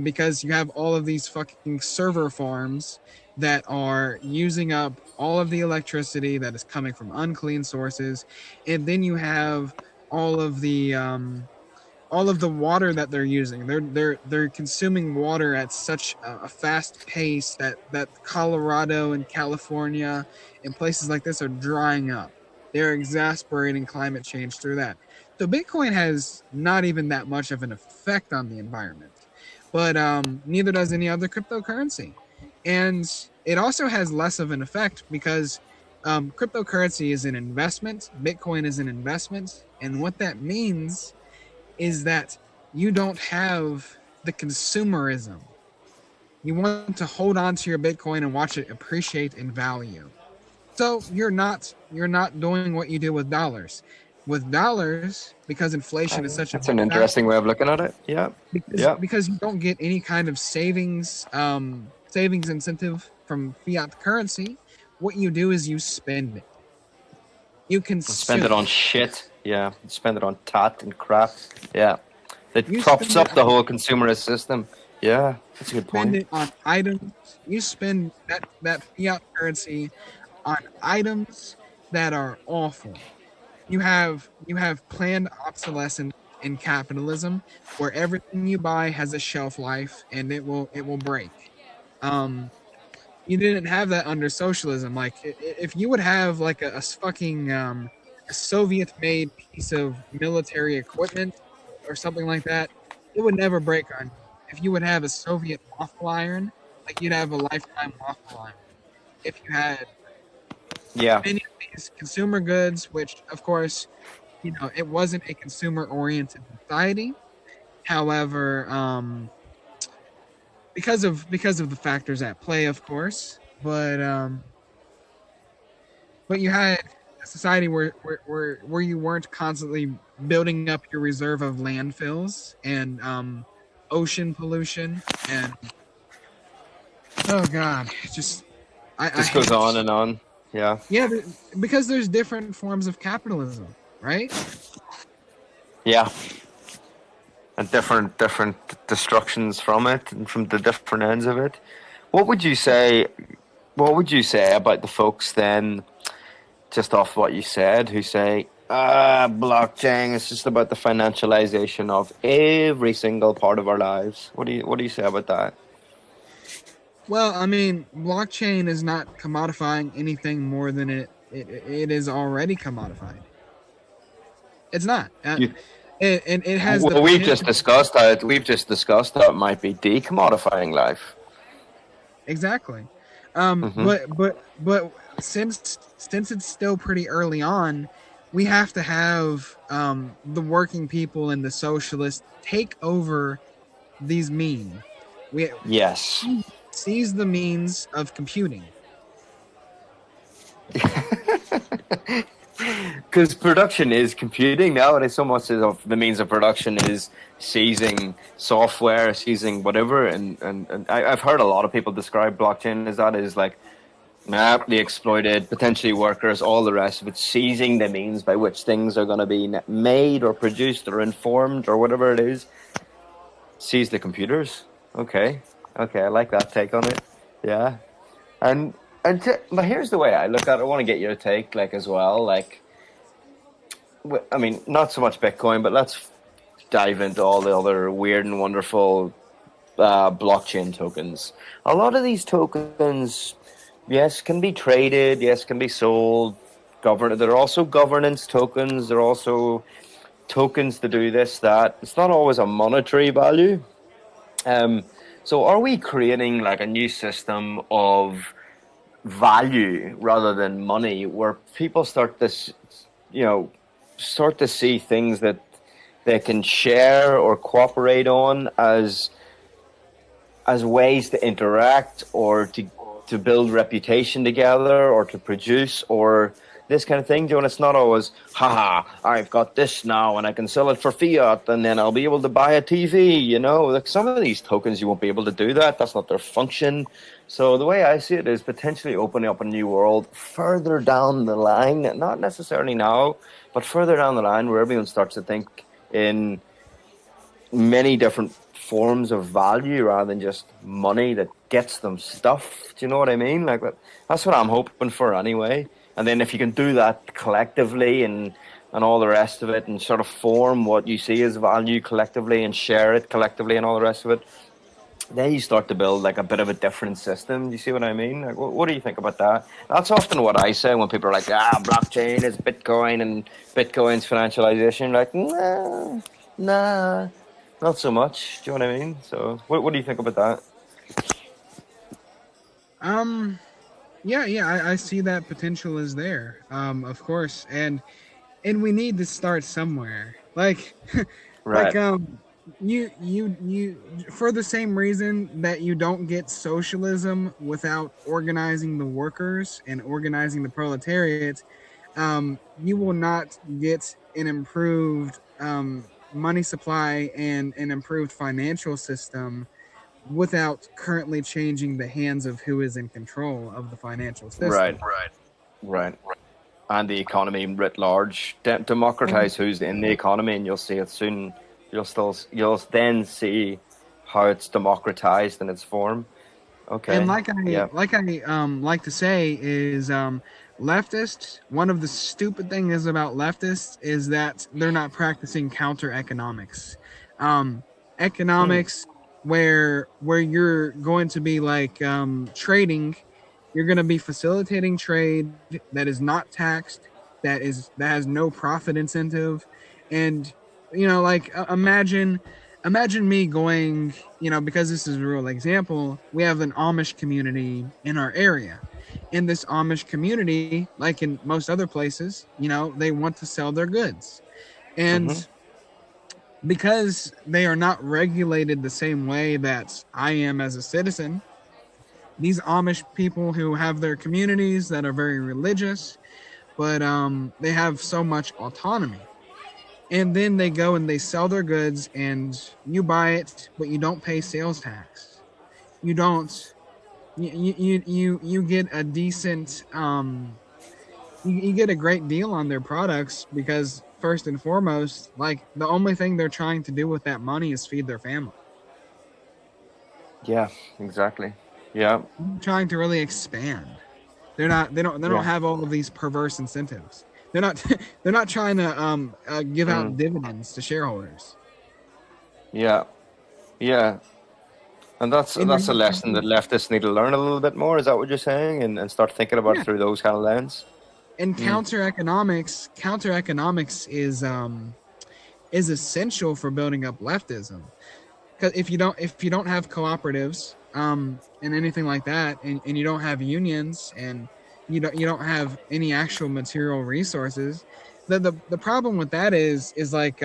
because you have all of these fucking server farms that are using up all of the electricity that is coming from unclean sources, and then you have all of the water that they're using. They're consuming water at such a fast pace that Colorado and California and places like this are drying up. They're exasperating climate change through that. So Bitcoin has not even that much of an effect on the environment, but neither does any other cryptocurrency. And it also has less of an effect because cryptocurrency is an investment. Bitcoin is an investment. And what that means is that you don't have the consumerism. You want to hold on to your Bitcoin and watch it appreciate in value. So you're not doing what you do with dollars. With dollars, because inflation is such That's an interesting way of looking at it. Yeah. Because you don't get any kind of savings incentive from fiat currency. What you do is you spend it. You can spend it on shit. Yeah, spend it on tat and crap. Yeah, it props up the whole consumerist system. Yeah, that's a good point. Spend it on items. You spend that fiat currency on items that are awful. You have planned obsolescence in capitalism, where everything you buy has a shelf life and it will break. You didn't have that under socialism. Like if you would have like a fucking a Soviet-made piece of military equipment or something like that, it would never break on you. If you would have a Soviet waffle iron, like you'd have a lifetime waffle iron. If you had many of these consumer goods, which of course, it wasn't a consumer-oriented society. However, because of the factors at play, of course, but you had a society where you weren't constantly building up your reserve of landfills and ocean pollution and oh god, it just goes on and on. Yeah, because there's different forms of capitalism, right? Yeah, and different destructions from it and from the different ends of it. What would you say? What would you say about the folks then, just off what you said, who say, blockchain is just about the financialization of every single part of our lives? What do you say about that? Well, I mean, blockchain is not commodifying anything more than it is already commodified. It's not. You, It has the well, potential. we've just discussed how it might be decommodifying life. Exactly. Mm-hmm. But since it's still pretty early on, we have to have the working people and the socialists take over these means. We Yes. seize the means of computing. Because production is computing nowadays. So much of the means of production is seizing software, seizing whatever. And I've heard a lot of people describe blockchain as that is like the exploited, potentially workers, all the rest of it, seizing the means by which things are going to be made or produced or informed or whatever it is. Seize the computers. Okay, I like that take on it. Yeah, but here's the way I look at it. I want to get your take, like, as well. Like, I mean, not so much Bitcoin, but let's dive into all the other weird and wonderful blockchain tokens. A lot of these tokens, yes, can be traded. Yes, can be sold. There are also governance tokens. There are also tokens to do this, that. It's not always a monetary value. So are we creating like a new system of value rather than money, where people start to see things that they can share or cooperate on as ways to interact or to build reputation together or to produce or this kind of thing? And it's not always, I've got this now and I can sell it for fiat and then I'll be able to buy a TV, Like some of these tokens, you won't be able to do that. That's not their function. So the way I see it is potentially opening up a new world further down the line, not necessarily now, but further down the line, where everyone starts to think in many different forms of value rather than just money that gets them stuff. Do you know what I mean? Like that's what I'm hoping for anyway. And then if you can do that collectively and all the rest of it, and sort of form what you see as value collectively and share it collectively and all the rest of it, then you start to build like a bit of a different system. Do you see what I mean? Like, what do you think about that? That's often what I say when people are like, blockchain is Bitcoin and Bitcoin's financialization. Like, nah, not so much. Do you know what I mean? So what do you think about that? Yeah, I see that potential is there. Of course, and we need to start somewhere. Like, right. You for the same reason that you don't get socialism without organizing the workers and organizing the proletariat, you will not get an improved money supply and an improved financial system without currently changing the hands of who is in control of the financial system. Right. And the economy writ large. Democratize who's in the economy, and you'll see it soon. You'll then see how it's democratized in its form. Okay. And like I to say is leftists. One of the stupid things about leftists is that they're not practicing counter economics. Economics where you're going to be like trading. You're going to be facilitating trade that is not taxed, that has no profit incentive, and like imagine me going, because this is a real example. We have an Amish community in our area. In this Amish community, like in most other places, they want to sell their goods, and because they are not regulated the same way that I am as a citizen. These Amish people who have their communities that are very religious, but they have so much autonomy. And then they go and they sell their goods and you buy it, but you don't pay sales tax. You don't, you get a decent you get a great deal on their products because first and foremost, like the only thing they're trying to do with that money is feed their family. Yeah, exactly. Yeah, They're trying to really expand. They don't yeah. have all of these perverse incentives. They're not they're not trying to give out Mm, dividends to shareholders. yeah, yeah. And And that's a lesson that leftists need to learn a little bit more. Is that what you're saying? And start thinking about it yeah, through those kind of lens. and Mm, counter economics is essential for building up leftism. Because if you don't have cooperatives and anything like that, and you don't have unions, and you don't have any actual material resources, the problem with that is like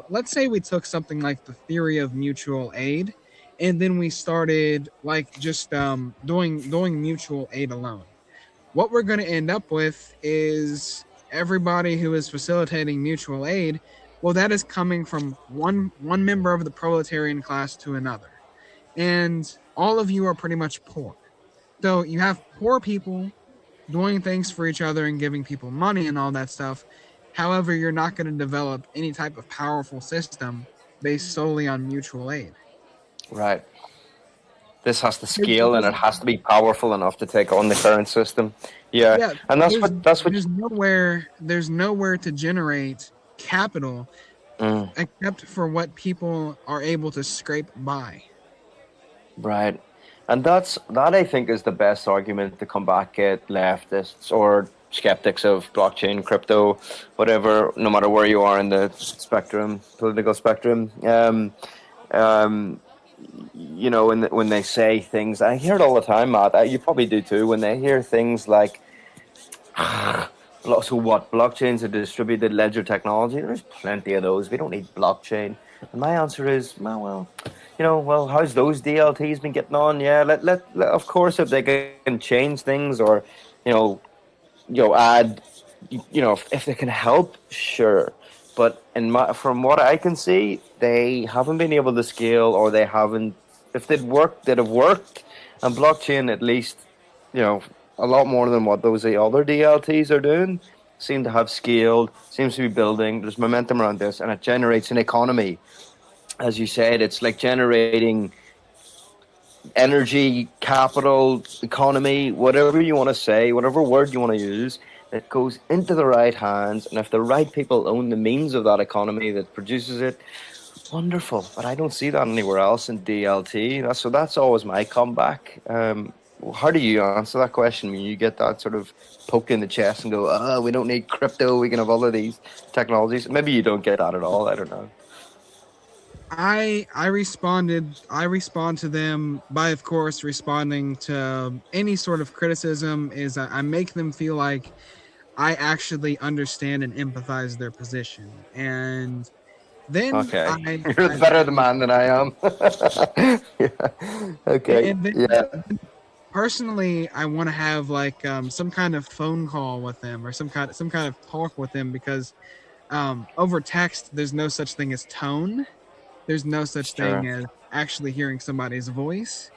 let's say we took something like the theory of mutual aid, and then we started like just doing mutual aid alone. What we're going to end up with is everybody who is facilitating mutual aid, well, that is coming from one member of the proletarian class to another, and all of you are pretty much poor. So you have poor people doing things for each other and giving people money and all that stuff. However, you're not going to develop any type of powerful system based solely on mutual aid. right. This has to It scale, and it doesn't. has to be powerful enough to take on the current system. Yeah, Yeah, and that's what. there's nowhere to generate capital Mm, except for what people are able to scrape by. right. And that I think is the best argument to combat leftists or skeptics of blockchain, crypto, whatever, no matter where you are in the spectrum, political spectrum. Um, you know, when they say things, I hear it all the time, Matt. You probably do too. When they hear things like, so what? Blockchain's a distributed ledger technology. There's plenty of those. We don't need blockchain. And my answer is, well, well, how's those DLTs been getting on? Yeah, of course, if they can change things or, you know, add, if they can help, sure. But from what I can see, they haven't been able to scale, or they haven't. If they'd have worked, and blockchain at least, a lot more than what those other DLTs are doing. Seem to have scaled, seems to be building. There's momentum around this, and it generates an economy. As you said, it's like generating energy, capital, economy, whatever you want to say, whatever word you want to use, that goes into the right hands. And if the right people own the means of that economy that produces it, wonderful. But I don't see that anywhere else in DLT. That's always my comeback. How do you answer that question when you get that sort of poke in the chest and go, we don't need crypto, we can have all of these technologies? Maybe you don't get that at all. I don't know. I respond to them by, of course, responding to any sort of criticism. Is I make them feel like I actually understand and empathize their position, and then Okay. I, You're I better the man than I am. Yeah. Okay. and then Yeah. personally, I want to have like some kind of phone call with them, or some kind of talk with them, because over text there's no such thing as tone. There's no such Sure. thing as actually hearing somebody's voice.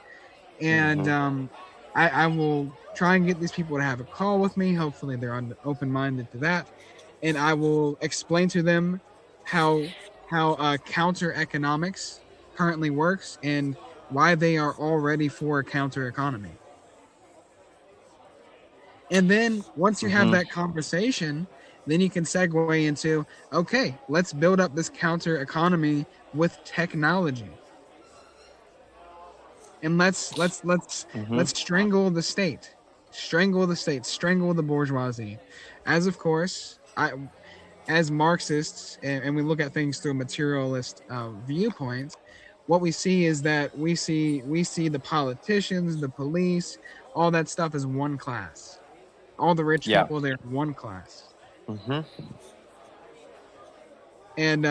And Hmm. I will try and get these people to have a call with me. Hopefully they're open-minded to that. And I will explain to them how counter economics currently works, and why they are already for a counter economy. And then once you have Hmm. that conversation, then you can segue into, okay, let's build up this counter economy with technology. And Hmm. let's strangle the state. Strangle the state, strangle the bourgeoisie. As of course, as Marxists, and we look at things through a materialist viewpoint, what we see is that we see the politicians, the police, all that stuff as one class. All the rich Yeah. people, they're one class. Hmm. And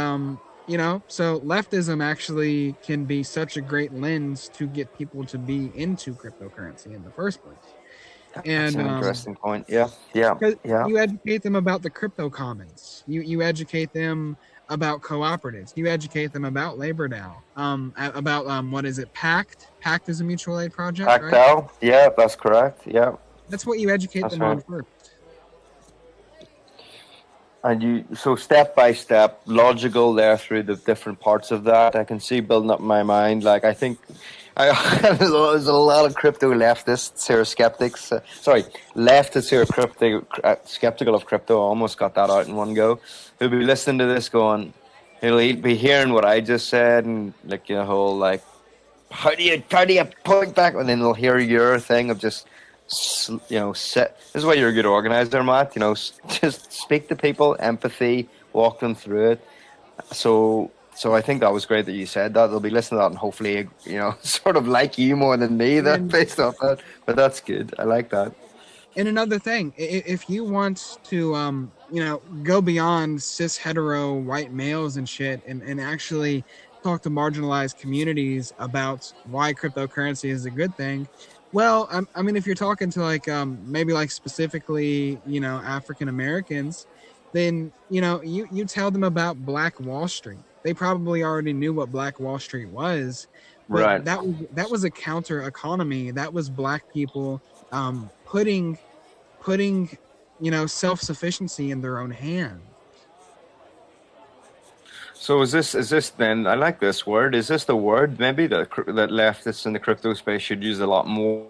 so leftism actually can be such a great lens to get people to be into cryptocurrency in the first place. That's And an interesting point. Yeah. Yeah. because Yeah. you educate them about the crypto commons, you educate them about cooperatives, you educate them about LaborDAO, about what is it, Pact is a mutual aid project, right? Tactile. Yeah, that's correct. Yeah, That's what you educate that's them right. on first. And you, so step by step, logical there through the different parts of that. I can see building up in my mind. Like I think, there's a lot of crypto leftists here, skeptics. Leftists here, skeptical of crypto. I almost got that out in one go. Who'll be listening to this, going, he'll be hearing what I just said, and like the whole like, how do you point back, and then they'll hear your thing of just set. This is why you're a good organizer, Matt. Just speak to people, empathy, walk them through it. So I think that was great that you said that. They'll be listening to that and hopefully, sort of like you more than me, that based off that. But that's good. I like that. And another thing, if you want to, go beyond cis hetero white males and shit, and actually talk to marginalized communities about why cryptocurrency is a good thing, well, I mean, if you're talking to like maybe like specifically, African Americans, then you tell them about Black Wall Street. They probably already knew what Black Wall Street was, but Right. that was a counter economy. That was Black people putting self-sufficiency in their own hand. So is this then? I like this word. Is this the word maybe that leftists in the crypto space should use a lot more?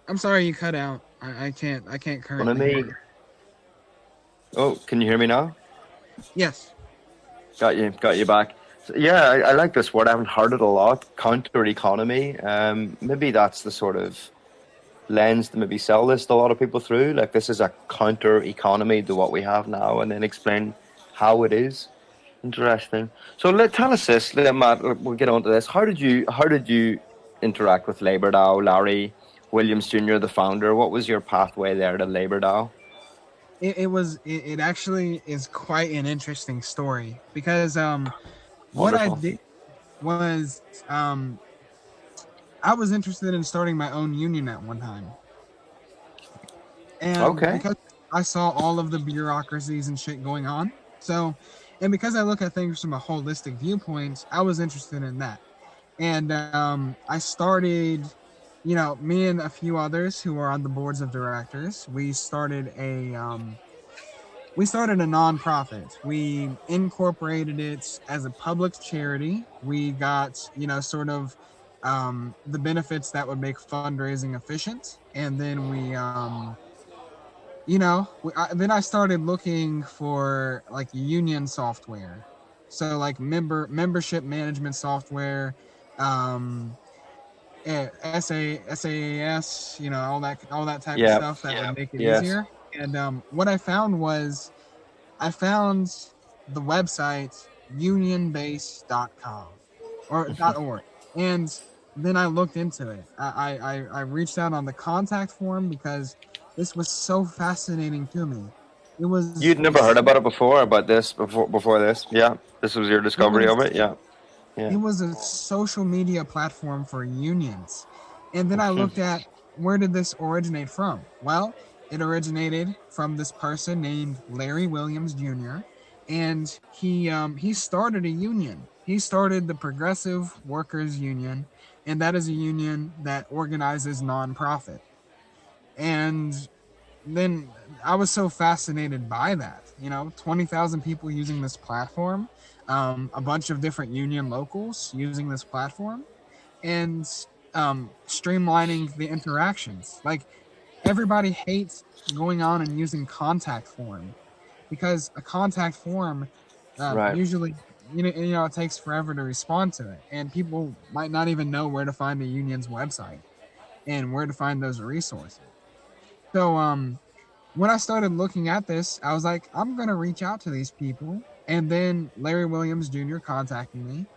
I'm sorry, you cut out. I can't currently hear you. Oh, can you hear me now? Yes. Got you back. So, yeah, I like this word. I haven't heard it a lot. Counter economy. Maybe that's the sort of lens to maybe sell this to a lot of people through. Like this is a counter economy to what we have now, and then explain how it is. Interesting. So tell us this, Matt. We'll get on to this. How did you interact with LaborDAO, Larry Williams Jr., the founder? What was your pathway there to LaborDAO? It actually is quite an interesting story because what I did was I was interested in starting my own union at one time. And because I saw all of the bureaucracies and shit going on. And because I look at things from a holistic viewpoint, I was interested in that. And I started, me and a few others who are on the boards of directors, we started a nonprofit. We incorporated it as a public charity. We got, the benefits that would make fundraising efficient. And then then I started looking for like union software. So like membership management software, SaaS, all that type of stuff that would make it easier. And what I found was the website unionbase.com or .org. And then I looked into it. I reached out on the contact form because this was so fascinating to me. You'd never heard about it before this? Yeah. This was your discovery of it? Yeah. It was a social media platform for unions. And then I looked at, where did this originate from? Well, it originated from this person named Larry Williams Jr. And he started a union. He started the Progressive Workers Union, and that is a union that organizes nonprofit. And then I was so fascinated by that, 20,000 people using this platform, a bunch of different union locals using this platform, and streamlining the interactions. Like, everybody hates going on and using contact form because a contact form usually, it takes forever to respond to it, and people might not even know where to find the union's website and where to find those resources. So when I started looking at this, I was like, I'm going to reach out to these people. And then Larry Williams Jr. contacted me,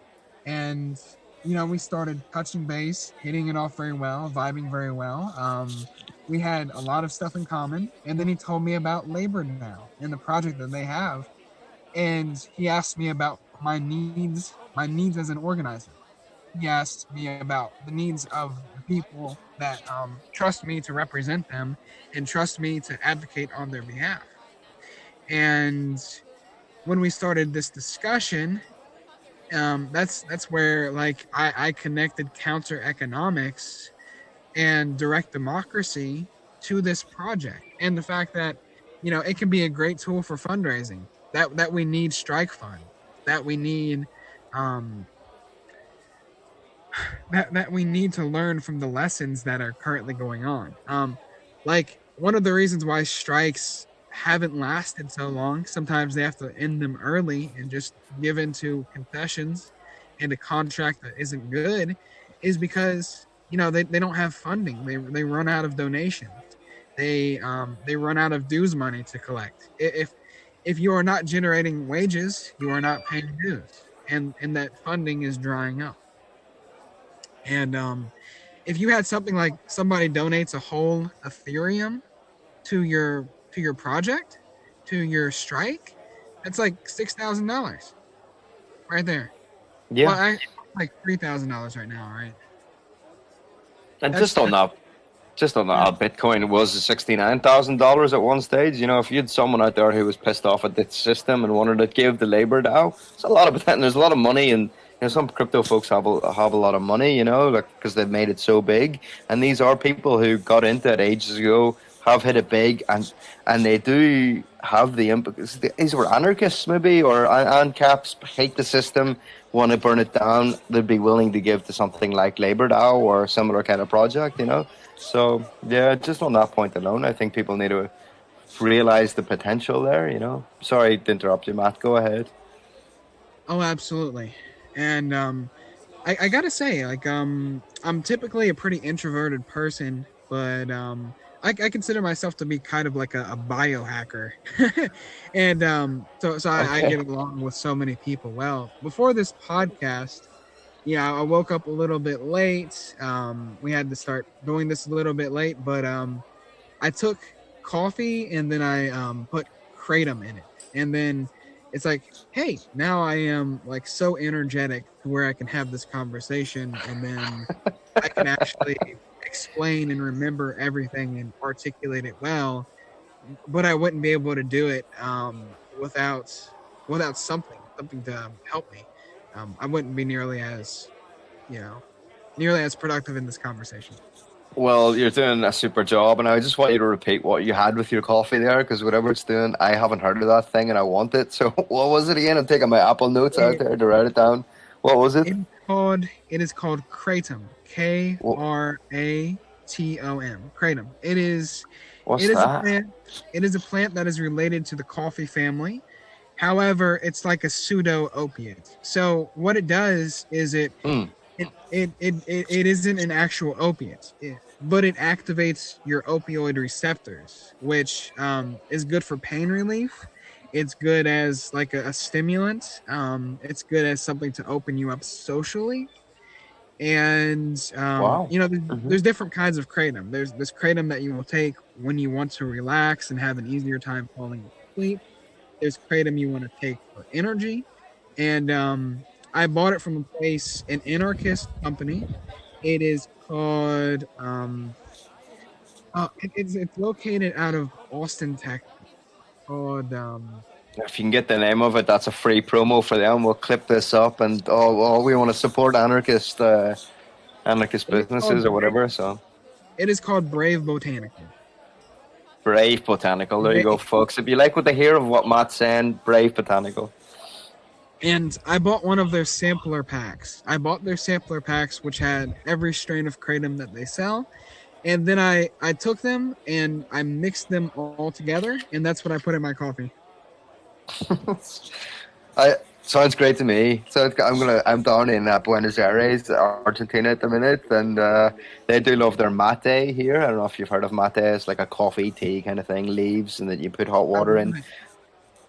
and we started touching base, hitting it off very well, vibing very well. We had a lot of stuff in common. And then he told me about LaborDAO and the project that they have. And he asked me about my needs as an organizer. He asked me about the needs of the people that trust me to represent them and trust me to advocate on their behalf. And when we started this discussion, that's where like I connected counter economics and direct democracy to this project, and the fact that, you know, it can be a great tool for fundraising. That we need Strike Fund, that we need um, that we need to learn from the lessons that are currently going on. Like one of the reasons why strikes haven't lasted so long, sometimes they have to end them early and just give into concessions and a contract that isn't good, is because, you know, they don't have funding. They run out of donations. They run out of dues money to collect. If you are not generating wages, you are not paying dues, and that funding is drying up. And if you had something like somebody donates a whole Ethereum to your project, to your strike, that's like $6,000 right there. Yeah. Well, like $3,000 right now, right? And That's just on that, Bitcoin was $69,000 at one stage. You know, if you had someone out there who was pissed off at the system and wanted to give the LaborDAO, it's a lot of potential. There's a lot of money, and you know, some crypto folks have a lot of money, you know, like because they've made it so big. And these are people who got into it ages ago, have hit it big, and they do have the impetus. These were anarchists, maybe, or ANCAPs, hate the system, want to burn it down. They'd be willing to give to something like LaborDAO or a similar kind of project, you know. So yeah, just on that point alone, I think people need to realize the potential there. You know. Sorry to interrupt you, Matt. Go ahead. Oh, absolutely. And I gotta say, like, I'm typically a pretty introverted person, but I consider myself to be kind of like a biohacker, and so I Okay. get along with so many people. Well, before this podcast, yeah, I woke up a little bit late. We had to start doing this a little bit late, but I took coffee and then I put kratom in it, and then it's like, hey, now I am like so energetic to where I can have this conversation, and then I can actually explain and remember everything and articulate it well. But I wouldn't be able to do it without something to help me. I wouldn't be nearly as, you know, nearly as productive in this conversation. Well, you're doing a super job, and I just want you to repeat what you had with your coffee there, because whatever it's doing, I haven't heard of that thing, and I want it. So, what was it again? I'm taking my Apple Notes out there to write it down. What was it? It is called kratom. Kratom. Kratom. What's It is a that? plant. It is a plant that is related to the coffee family. However, it's like a pseudo opiate. So what it does is Mm. it isn't an actual opiate, but it activates your opioid receptors, which is good for pain relief. It's good as like a stimulant. It's good as something to open you up socially. And Wow. you know, Hmm. there's different kinds of kratom. There's this kratom that you will take when you want to relax and have an easier time falling asleep. There's kratom you want to take for energy, and I bought it from a place, an anarchist company. It is called it's located out of Austin, Texas. Called If you can get the name of it, that's a free promo for them. We'll clip this up, and we want to support anarchist it is businesses called or whatever. So, Brave Botanical. Brave Botanical. There you go, Brave. folks. If you like what they hear of what Matt's saying, Brave Botanical. And I bought one of their sampler packs. I bought their sampler packs, which had every strain of kratom that they sell. And then I took them and I mixed them all together, and that's what I put in my coffee. Sounds great to me. So I'm down in Buenos Aires, Argentina at the minute, and they do love their mate here. I don't know if you've heard of mate. It's like a coffee tea kind of thing, leaves, and then you put hot water in.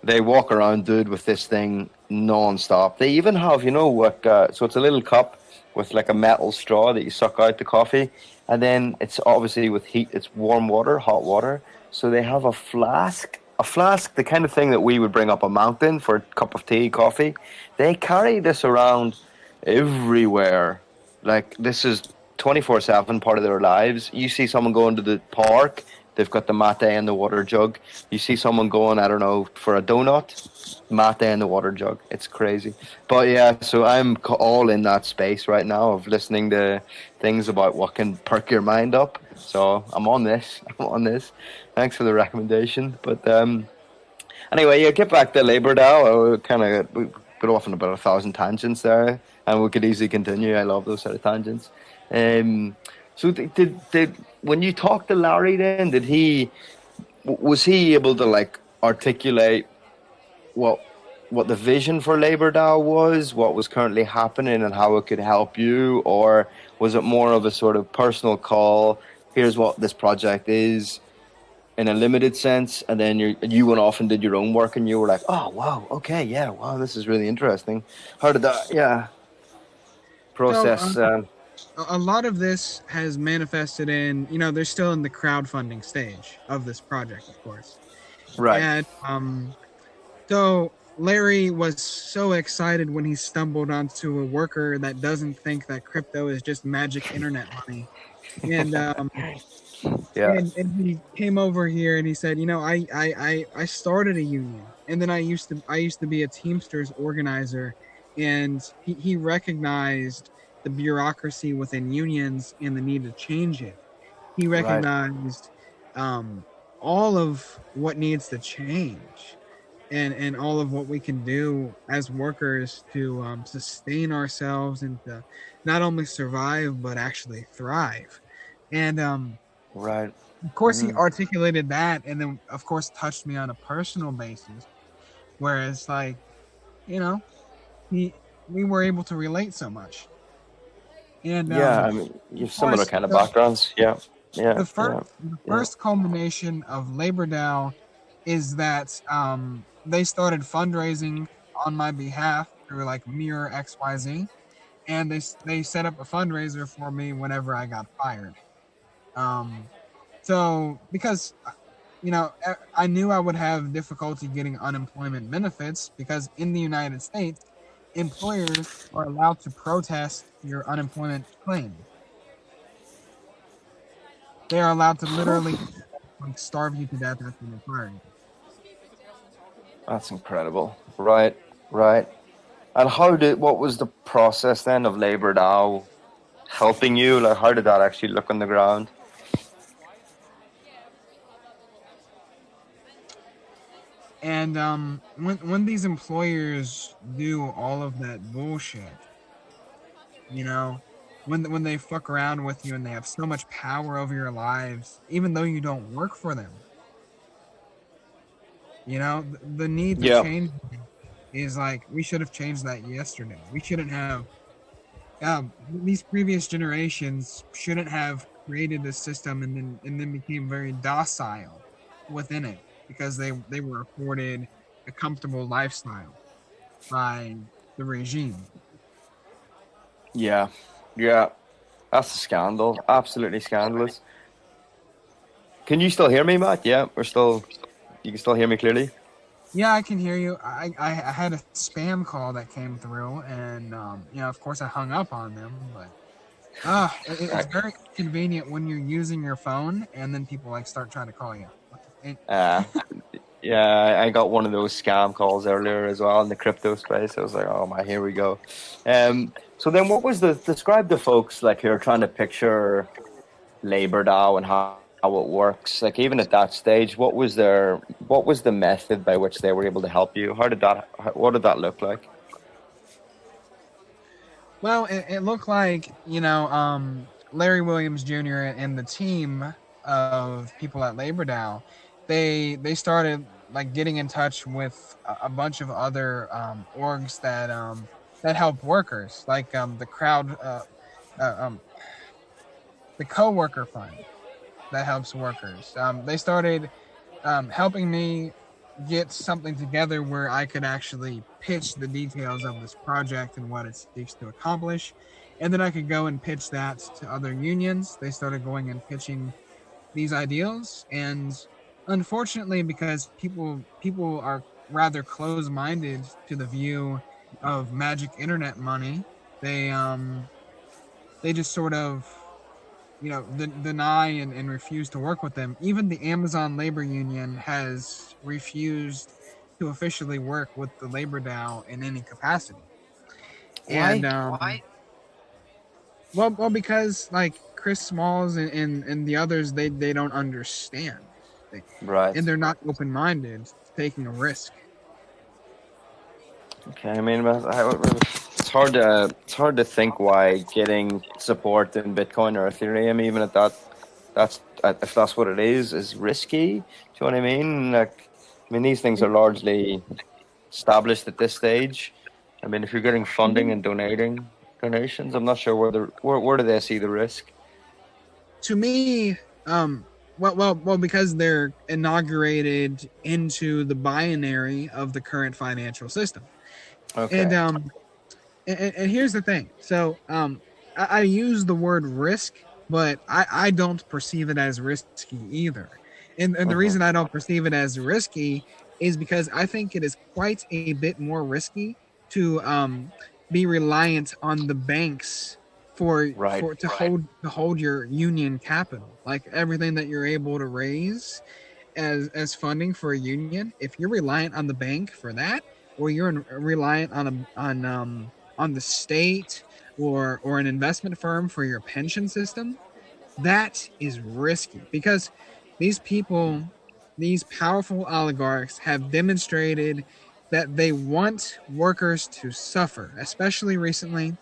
They walk around, dude, with this thing non-stop. They even have, you know what? So it's a little cup with like a metal straw that you suck out the coffee, and then it's obviously with heat. It's warm water, hot water. So they have a flask, the kind of thing that we would bring up a mountain for a cup of tea, coffee. They carry this around everywhere. Like this is 24/7 part of their lives. You see someone going to the park, they've got the mate and the water jug. You see someone going, I don't know, for a donut, mate and the water jug. It's crazy. But yeah, so I'm all in that space right now of listening to things about what can perk your mind up. So I'm on this. I'm on this. Thanks for the recommendation. But anyway, yeah, get back to LaborDAO. We got off on about 1,000 tangents there, and we could easily continue. I love those sort of tangents. So did when you talked to Larry, then was he able to like articulate what the vision for LaborDAO was, what was currently happening, and how it could help you, or was it more of a sort of personal call? Here's what this project is, in a limited sense, and then you went off and did your own work, and you were like, oh wow, okay, yeah, wow, this is really interesting. How did that process? So, a lot of this has manifested in, they're still in the crowdfunding stage of this project, of course. Right. And so Larry was so excited when he stumbled onto a worker that doesn't think that crypto is just magic internet money. And yeah. And he came over here and he said, I started a union, and then I used to be a Teamsters organizer, and he recognized the bureaucracy within unions and the need to change it. He recognized all of what needs to change, and all of what we can do as workers to sustain ourselves and to not only survive but actually thrive. And Right. of course, he articulated that, and then of course touched me on a personal basis, where it's like, we were able to relate so much. And I mean, you have similar kind of backgrounds. Yeah. The first culmination of LaborDAO is that they started fundraising on my behalf through like Mirror XYZ, and they set up a fundraiser for me whenever I got fired. So because, I knew I would have difficulty getting unemployment benefits, because in the United States, employers are allowed to protest your unemployment claim. They are allowed to literally starve you to death after you're fired. That's incredible. Right. And what was the process then of LaborDAO helping you? Like, how did that actually look on the ground? And when these employers do all of that bullshit, when they fuck around with you and they have so much power over your lives, even though you don't work for them, the need to change is like, we should have changed that yesterday. We shouldn't have. These previous generations shouldn't have created this system and then became very docile within it, because they were afforded a comfortable lifestyle by the regime. Yeah. That's a scandal. Absolutely scandalous. Can you still hear me, Matt? Yeah, you can still hear me clearly? Yeah, I can hear you. I had a spam call that came through, and of course I hung up on them, but it's very convenient when you're using your phone and then people like start trying to call you. Yeah, I got one of those scam calls earlier as well in the crypto space. I was like, oh my, here we go. So then describe the folks like who are trying to picture LaborDAO and how it works. Like, even at that stage, what was the method by which they were able to help you? What did that look like? Well, it looked like, Larry Williams Jr. and the team of people at LaborDAO, they started like getting in touch with a bunch of other orgs that help workers, like the co-worker fund that helps workers. They started helping me get something together where I could actually pitch the details of this project and what it seeks to accomplish, and then I could go and pitch that to other unions. They started going and pitching these ideals, and unfortunately, because people are rather close-minded to the view of magic internet money, they just sort of deny and refuse to work with them. Even the Amazon labor union has refused to officially work with the LaborDAO in any capacity. Why? And well, because like Chris Smalls and the others, they don't understand, Right. and they're not open minded to taking a risk. Okay. I mean, it's hard to think why getting support in Bitcoin or Ethereum, even at that's if that's what it is risky. Do you know what I mean? Like, I mean, these things are largely established at this stage. I mean, if you're getting funding and donations, I'm not sure where do they see the risk? To me, well, because they're inaugurated into the binary of the current financial system. Okay. And here's the thing. So I use the word risk, but I don't perceive it as risky either. And the reason I don't perceive it as risky is because I think it is quite a bit more risky to be reliant on the banks for to hold your union capital, like everything that you're able to raise as funding for a union. If you're reliant on the bank for that, or you're reliant on the state or an investment firm for your pension system, that is risky because these people, these powerful oligarchs, have demonstrated that they want workers to suffer, especially recently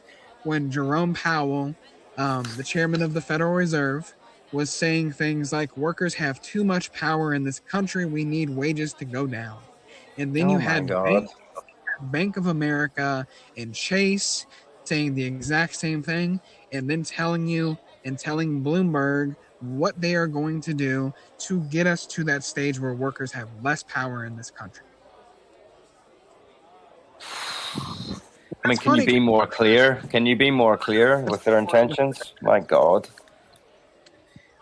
when Jerome Powell, the chairman of the Federal Reserve, was saying things like workers have too much power in this country, we need wages to go down. And then you Oh my had God. Bank of America and Chase saying the exact same thing, and then telling Bloomberg what they are going to do to get us to that stage where workers have less power in this country. I mean, can you be more clear? Can you be more clear with their intentions? My God.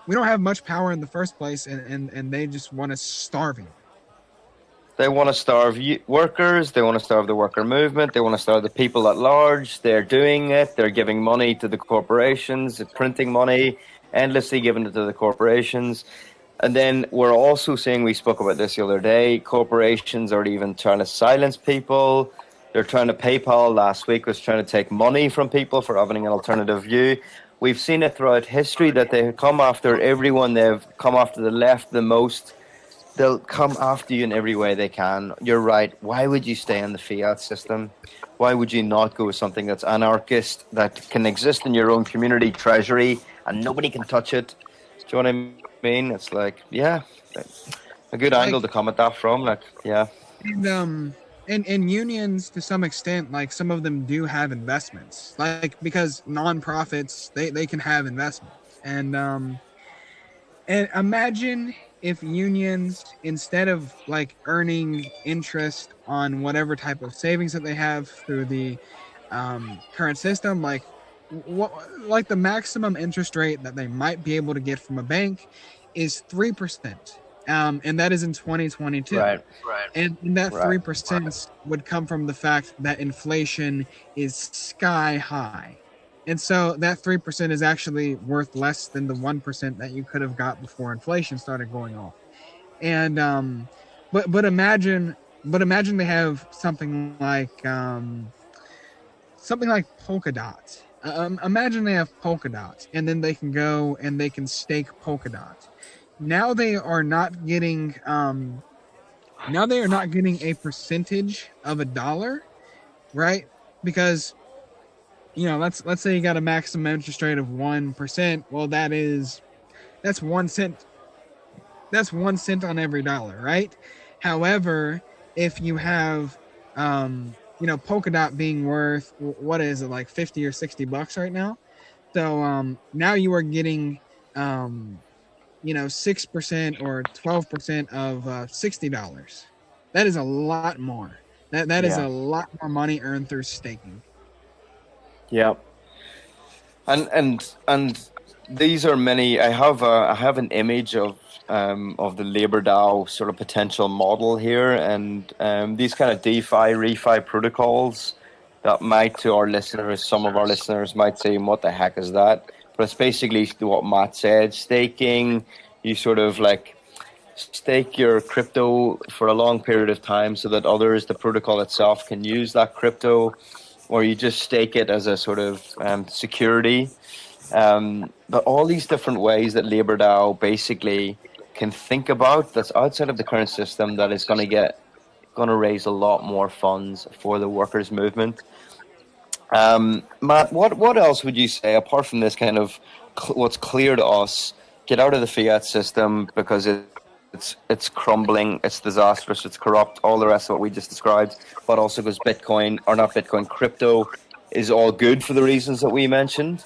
We don't have much power in the first place, and they just want us starving. They want to starve workers. They want to starve the worker movement. They want to starve the people at large. They're doing it. They're giving money to the corporations, printing money, endlessly giving it to the corporations. And then we're also seeing, we spoke about this the other day, corporations are even trying to silence people. They're trying to, PayPal last week was trying to take money from people for having an alternative view. We've seen it throughout history that they come after everyone. They've come after the left the most. They'll come after you in every way they can. You're right. Why would you stay in the fiat system? Why would you not go with something that's anarchist, that can exist in your own community treasury and nobody can touch it? Do you know what I mean? It's like, yeah, a good angle to come at that from. Like, yeah. And unions, to some extent, like some of them do have investments, like because nonprofits they can have investments, and imagine if unions, instead of like earning interest on whatever type of savings that they have through the current system, like the maximum interest rate that they might be able to get from a bank is 3%. And that is in 2022. Right. And that 3% would come from the fact that inflation is sky high. And so that 3% is actually worth less than the 1% that you could have got before inflation started going off. And but imagine they have something like Polkadot. Imagine they have Polkadot, and then they can go and they can stake Polkadot. Now they are not getting a percentage of a dollar, right? Because let's say you got a maximum interest rate of 1%. Well, that's 1 cent. That's 1 cent on every dollar, right? However, if you have Polkadot being worth, what is it, like 50 or 60 bucks right now? So now you are getting 6% or 12% of $60. That is a lot more. That is a lot more money earned through staking. Yeah. And these are many. I have an image of the LaborDAO sort of potential model here, and these kind of DeFi, refi protocols that might, to our listeners, some of our listeners might say, "What the heck is that?" but it's basically what Matt said: staking. You sort of like stake your crypto for a long period of time so that others, the protocol itself, can use that crypto, or you just stake it as a sort of security. But all these different ways that LaborDAO basically can think about that's outside of the current system that is going to raise a lot more funds for the workers' movement. Matt, what else would you say apart from this kind of what's clear to us? Get out of the fiat system because it's crumbling, it's disastrous, it's corrupt, all the rest of what we just described. But also because Bitcoin, or not Bitcoin, crypto is all good for the reasons that we mentioned.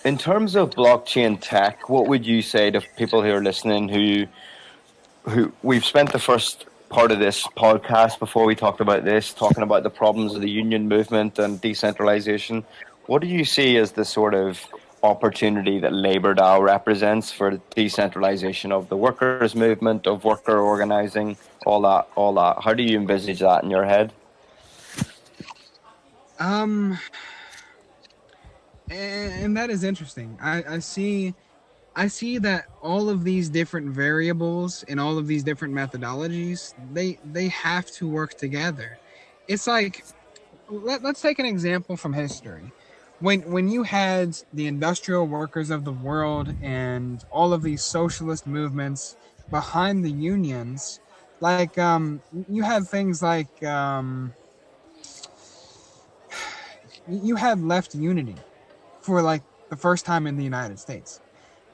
In terms of blockchain tech, what would you say to people who are listening who we've spent the first part of this podcast before we talked about this, talking about the problems of the union movement and decentralization. What do you see as the sort of opportunity that LaborDAO represents for decentralization of the workers' movement, of worker organizing, all that? How do you envisage that in your head? And that is interesting. I see that all of these different variables and all of these different methodologies, they have to work together. It's like, let's take an example from history. When you had the industrial workers of the world and all of these socialist movements behind the unions, like you had things like you had left unity for like the first time in the United States.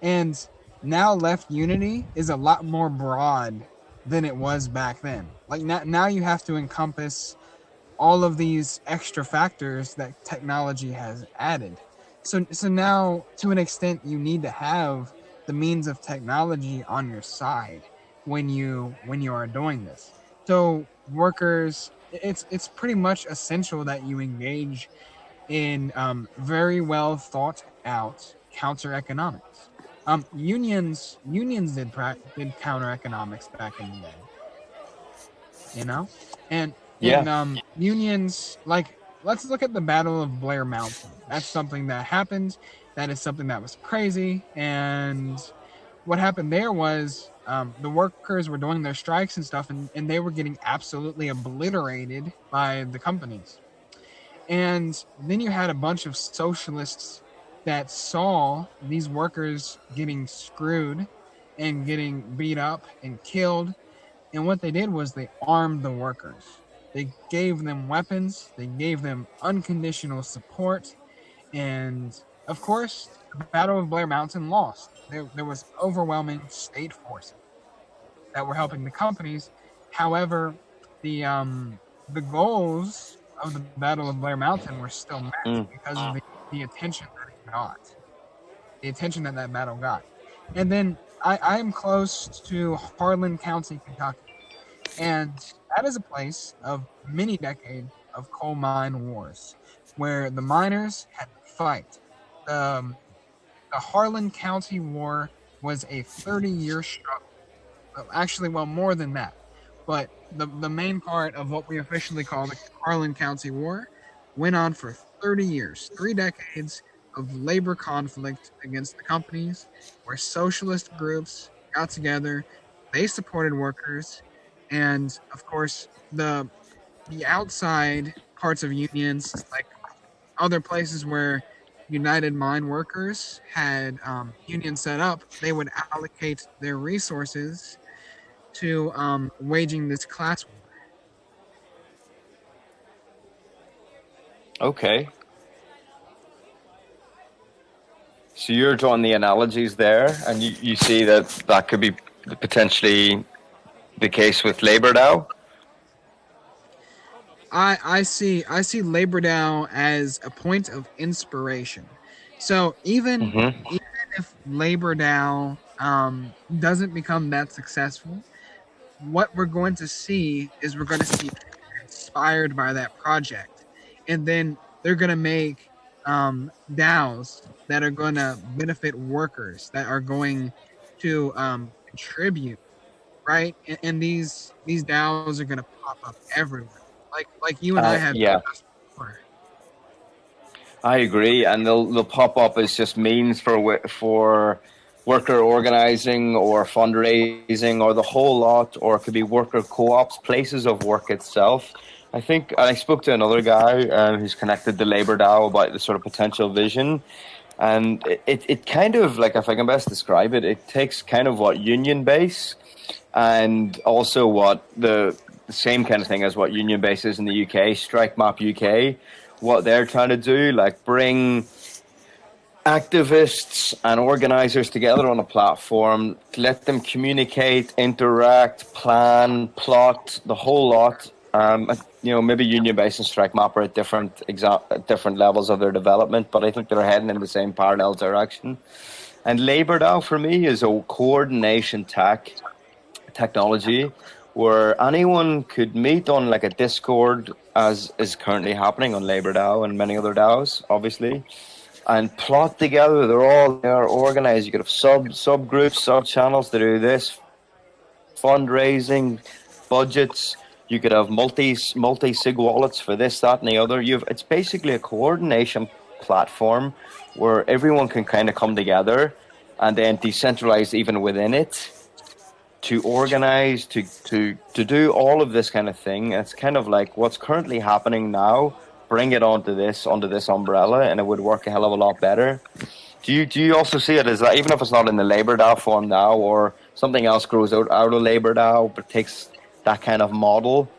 And now left unity is a lot more broad than it was back then. Like now you have to encompass all of these extra factors that technology has added. So now to an extent you need to have the means of technology on your side when you are doing this. So workers, it's pretty much essential that you engage in very well thought out counter economics. Unions did counter economics back in the day, you know, and unions, like, let's look at the Battle of Blair Mountain. That's something that happened. That is something that was crazy. And what happened there was the workers were doing their strikes and stuff, and they were getting absolutely obliterated by the companies. And then you had a bunch of socialists that saw these workers getting screwed and getting beat up and killed. And what they did was they armed the workers. They gave them weapons. They gave them unconditional support. And of course, the Battle of Blair Mountain lost. There was overwhelming state forces that were helping the companies. However, the goals of the Battle of Blair Mountain were still met because of the attention that it got, the attention that battle got. And then I am close to Harlan County, Kentucky, and that is a place of many decades of coal mine wars where the miners had to fight. The Harlan County War was a 30-year struggle. Actually, well, more than that. But the main part of what we officially call the Harlan County War went on for 30 years, 3 decades of labor conflict against the companies, where socialist groups got together, they supported workers, and of course the outside parts of unions, like other places where United Mine Workers had unions set up, they would allocate their resources to waging this class war. Okay. So you're drawing the analogies there, and you see that could be potentially the case with LaborDAO? I see LaborDAO as a point of inspiration. So even if LaborDAO doesn't become that successful, what we're going to see is we're going to see inspired by that project, and then they're going to make DAOs that are going to benefit workers, that are going to contribute, right? And these DAOs are going to pop up everywhere, like you and I have. Yeah. Before. I agree, and they'll pop up as just means for worker organizing or fundraising or the whole lot, or it could be worker co-ops, places of work itself. I think I spoke to another guy who's connected to LaborDAO about the sort of potential vision, and it kind of, like, if I can best describe it, it takes kind of what Union Base and also what the same kind of thing as what Union Base is in the UK, StrikeMap UK, what they're trying to do, like bring activists and organizers together on a platform, let them communicate, interact, plan, plot, the whole lot. Maybe Union Base and StrikeMap are at different levels of their development, but I think they're heading in the same parallel direction. And LaborDAO for me is a coordination technology where anyone could meet on like a Discord, as is currently happening on LaborDAO and many other DAOs, obviously, and plot together. They're organized. You could have subgroups, sub channels to do this, fundraising, budgets. You could have multi sig wallets for this, that, and the other. It's basically a coordination platform where everyone can kind of come together, and then decentralized even within it, to organize, to do all of this kind of thing. It's kind of like what's currently happening now. Bring it under this umbrella, and it would work a hell of a lot better. Do you also see it as that, even if it's not in the LaborDAO form now, or something else grows out of LaborDAO but takes that kind of model?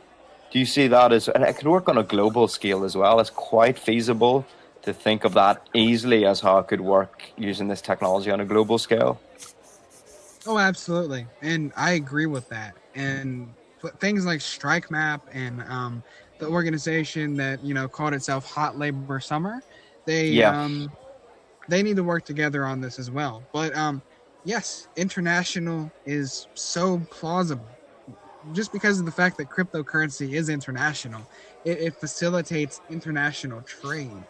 Do you see that as, and it could work on a global scale as well? It's quite feasible to think of that easily as how it could work using this technology on a global scale. Oh, absolutely, and I agree with that. And things like StrikeMap and the organization that called itself Hot Labor Summer, they need to work together on this as well. But yes, international is so plausible, just because of the fact that cryptocurrency is international. It facilitates international trade.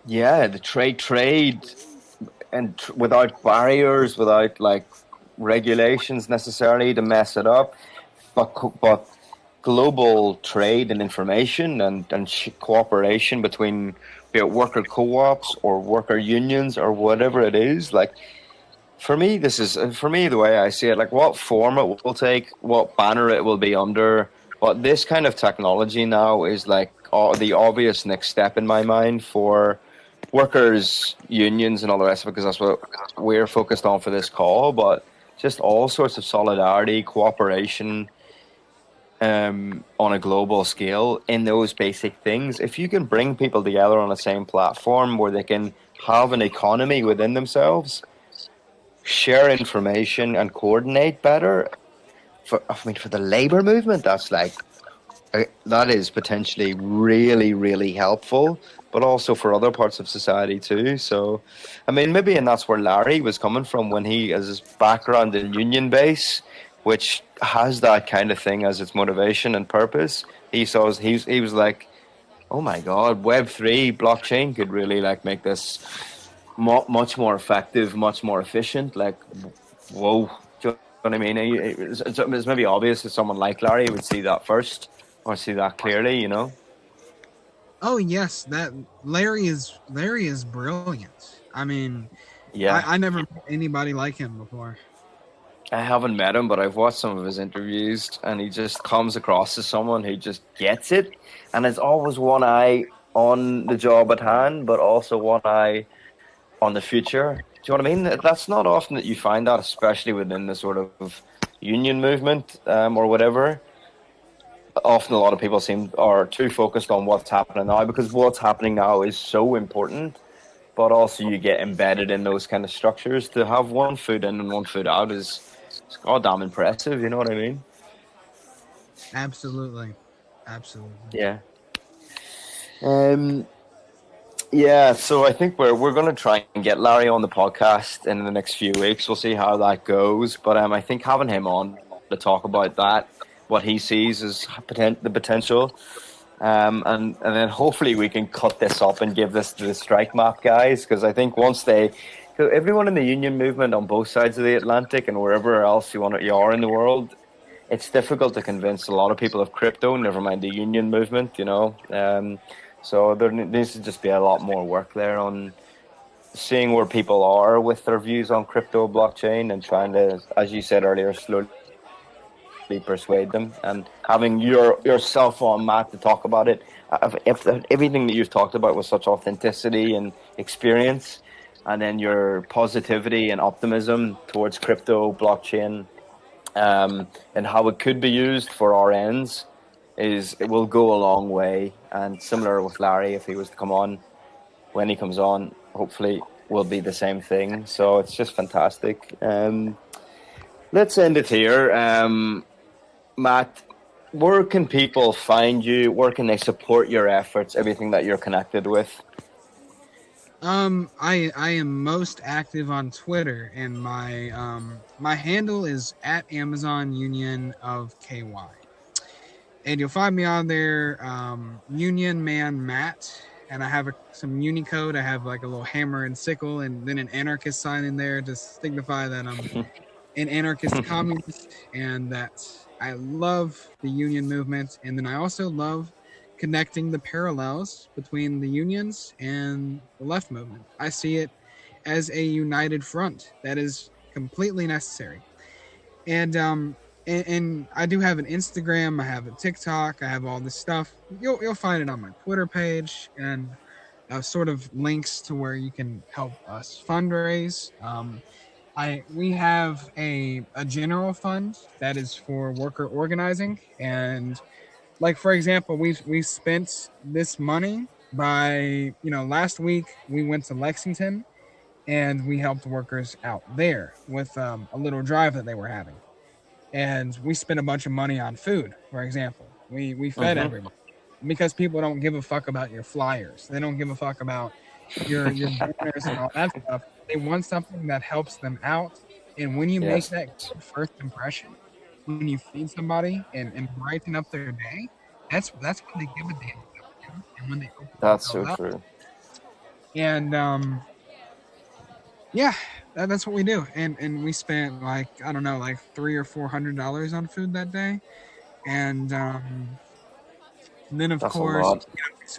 Yeah, the trade. And without barriers, without like regulations necessarily to mess it up, but global trade and information and cooperation between, be it worker co-ops or worker unions or whatever it is. Like for me, the way I see it, like what form it will take, what banner it will be under, but this kind of technology now is like the obvious next step in my mind for workers, unions, and all the rest of it, because that's what we're focused on for this call. But just all sorts of solidarity, cooperation on a global scale in those basic things. If you can bring people together on the same platform where they can have an economy within themselves, share information, and coordinate better, for the labor movement, that is potentially really, really helpful, but also for other parts of society too. So, maybe, and that's where Larry was coming from when he has his background in Union Base, which has that kind of thing as its motivation and purpose. He was like, oh my God, Web3 blockchain could really like make this much more effective, much more efficient. Like, whoa, do you know what I mean? It's maybe obvious that someone like Larry would see that first, or see that clearly, Oh yes, that Larry is brilliant. Yeah, I never met anybody like him before. I haven't met him, but I've watched some of his interviews, and he just comes across as someone who just gets it, and has always one eye on the job at hand, but also one eye on the future. Do you know what I mean? That's not often that you find that, especially within the sort of union movement or whatever. Often a lot of people are too focused on what's happening now, because what's happening now is so important, but also you get embedded in those kind of structures. To have one foot in and one foot out is goddamn impressive, you know what I mean? Absolutely. Yeah. Yeah, so I think we're going to try and get Larry on the podcast in the next few weeks. We'll see how that goes, but I think having him on to talk about that, what he sees as the potential, and then hopefully we can cut this up and give this to the StrikeMap guys, because I think everyone in the union movement on both sides of the Atlantic and wherever else you are in the world, it's difficult to convince a lot of people of crypto, never mind the union movement, So there needs to just be a lot more work there on seeing where people are with their views on crypto blockchain and trying to, as you said earlier, slowly persuade them, and having yourself on, Matt, to talk about it. If everything that you've talked about was such authenticity and experience, and then your positivity and optimism towards crypto blockchain, and how it could be used for our ends, it will go a long way. And similar with Larry, if he was to come on, when he comes on, hopefully will be the same thing. So it's just fantastic. Let's end it here. Matt, where can people find you? Where can they support your efforts, everything that you're connected with? I am most active on Twitter, and my handle is at Amazon Union of KY. And you'll find me on there, Union Man Matt, and I have some Unicode. I have like a little hammer and sickle, and then an anarchist sign in there to signify that I'm an anarchist communist, and that I love the union movement. And then I also love connecting the parallels between the unions and the left movement. I see it as a united front that is completely necessary. And I do have an Instagram, I have a TikTok, I have all this stuff. You'll find it on my Twitter page, and sort of links to where you can help us fundraise. We have a general fund that is for worker organizing, and like for example, we spent this money by last week we went to Lexington and we helped workers out there with a little drive that they were having, and we spent a bunch of money on food. For example, we fed everybody because people don't give a fuck about your flyers. They don't give a fuck about your banners and all that stuff. They want something that helps them out. And when you make that good first impression, when you feed somebody and brighten up their day, that's when they give a damn about you. And when they open That's so true. And that's what we do. And we spent like $300 or $400 on food that day. And then of course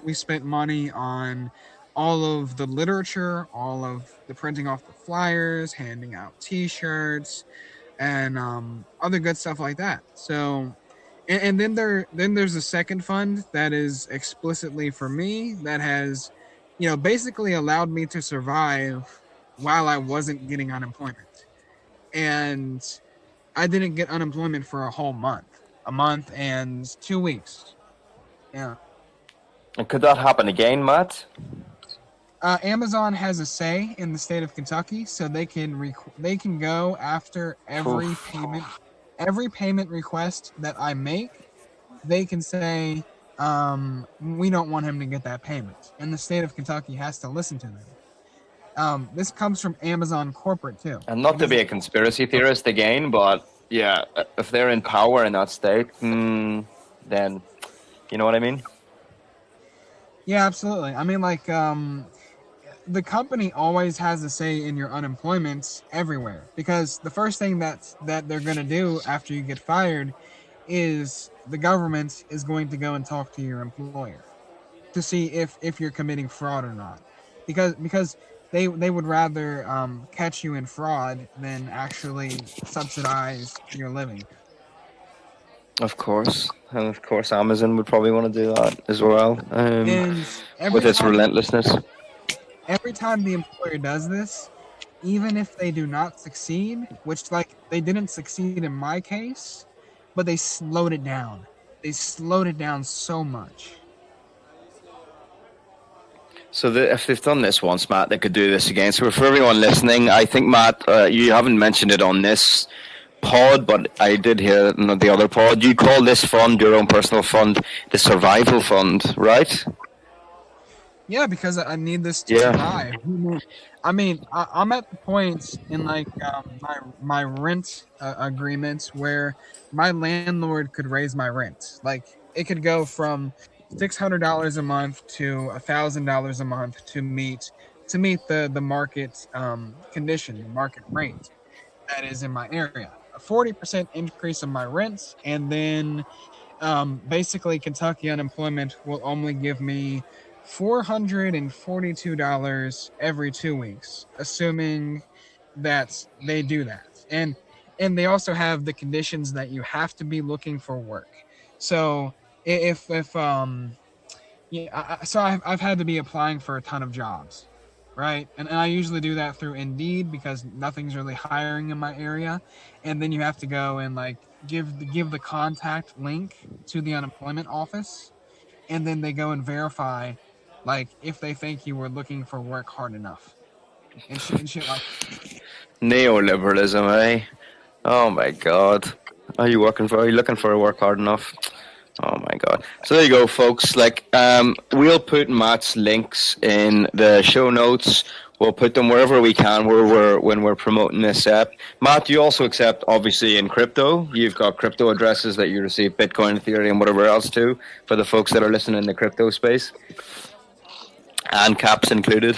we spent money on all of the literature, all of the printing off the flyers, handing out T-shirts, and other good stuff like that. So, and then there's a second fund that is explicitly for me, that has, basically allowed me to survive while I wasn't getting unemployment. And I didn't get unemployment for a whole month and 2 weeks. Yeah. And could that happen again, Matt? Amazon has a say in the state of Kentucky, so they can go after every payment request that I make. They can say, we don't want him to get that payment, and the state of Kentucky has to listen to them. This comes from Amazon corporate too. And not to be a conspiracy theorist again, but yeah, if they're in power in that state, then you know what I mean? Yeah, absolutely. I mean, like, the company always has a say in your unemployment everywhere, because the first thing that they're going to do after you get fired is the government is going to go and talk to your employer to see if you're committing fraud or not, because they would rather catch you in fraud than actually subsidize your living. Of course. And of course Amazon would probably want to do that as well, with its relentlessness. Every time the employer does this, even if they do not succeed, which, like, they didn't succeed in my case, but they slowed it down. They slowed it down so much. So if they've done this once, Matt, they could do this again. So for everyone listening, I think, Matt, you haven't mentioned it on this pod, but I did hear it in the other pod. You call this fund, your own personal fund, the survival fund, right? Yeah, because I need this to survive. I mean, I'm at the point in like my rent agreements where my landlord could raise my rent. Like, it could go from $600 a month to $1,000 a month to meet the market condition, the market rate that is in my area. A 40% increase in my rent, and then basically Kentucky unemployment will only give me $442 every 2 weeks, assuming that they do that. And they also have the conditions that you have to be looking for work. So if yeah, I've had to be applying for a ton of jobs, right? And I usually do that through Indeed because nothing's really hiring in my area, and then you have to go and like give the contact link to the unemployment office, and then they go and verify, like if they think you were looking for work hard enough, and shit like. Neoliberalism, eh? Oh my God. Are you looking for work hard enough? Oh my God. So there you go, folks. Like, we'll put Matt's links in the show notes. We'll put them wherever we can when we're promoting this app. Matt, you also accept, obviously, in crypto. You've got crypto addresses that you receive, Bitcoin, Ethereum, whatever else too, for the folks that are listening in the crypto space. And caps included.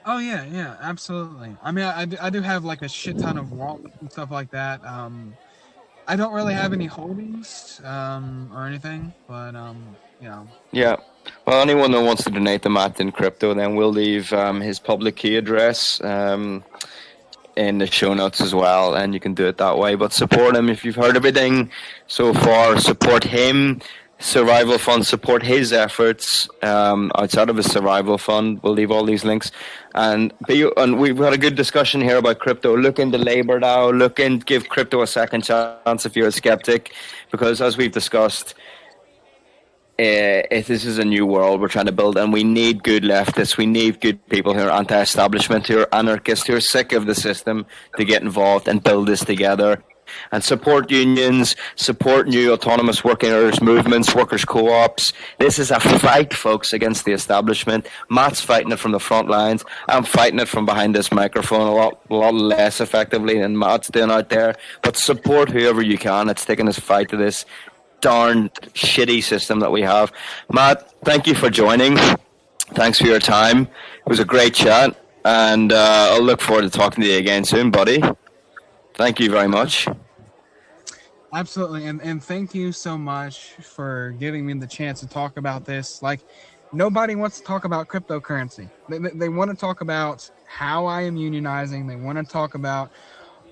Oh yeah, absolutely. I mean, I do have like a shit ton of wallets and stuff like that. I don't really have any holdings or anything, but you know. Yeah. Well, anyone that wants to donate to Matt in crypto, then we'll leave his public key address in the show notes as well, and you can do it that way. But support him if you've heard everything so far. Support him. Survival fund, support his efforts outside of his survival fund. We'll leave all these links, and we've had a good discussion here about crypto. Look into LaborDAO. Give crypto a second chance if you're a skeptic, because as we've discussed, this is a new world we're trying to build, and we need good leftists. We need good people who are anti-establishment, who are anarchists, who are sick of the system, to get involved and build this together. And support unions, support new autonomous workers movements, workers co-ops. This is a fight, folks, against the establishment. Matt's fighting it from the front lines. I'm fighting it from behind this microphone a lot less effectively than Matt's doing out there. But support whoever you can. It's taking this fight to this darn shitty system that we have. Matt, thank you for joining. Thanks for your time. It was a great chat, and I'll look forward to talking to you again soon, buddy. Thank you very much. Absolutely, and thank you so much for giving me the chance to talk about this. Like, nobody wants to talk about cryptocurrency. They want to talk about how I am unionizing. They want to talk about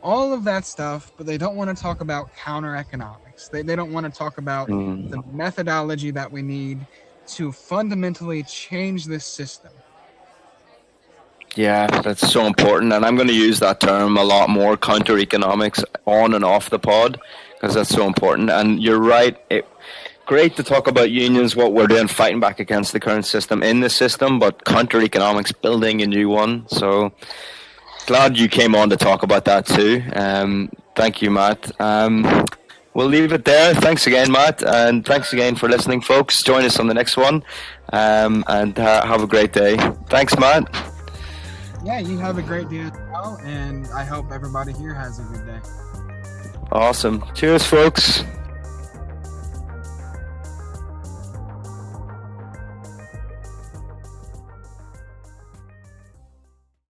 all of that stuff, but they don't want to talk about counter economics. They don't want to talk about the methodology that we need to fundamentally change this system. Yeah, that's so important, and I'm going to use that term a lot more, counter economics, on and off the pod, because that's so important. And you're right, great to talk about unions, what we're doing, fighting back against the current system in the system, but counter economics, building a new one. So glad you came on to talk about that too. Thank you, Matt. We'll leave it there. Thanks again, Matt, and thanks again for listening, folks. Join us on the next one, and have a great day. Thanks, Matt. Yeah, you have a great day as well, and I hope everybody here has a good day. Awesome. Cheers, folks.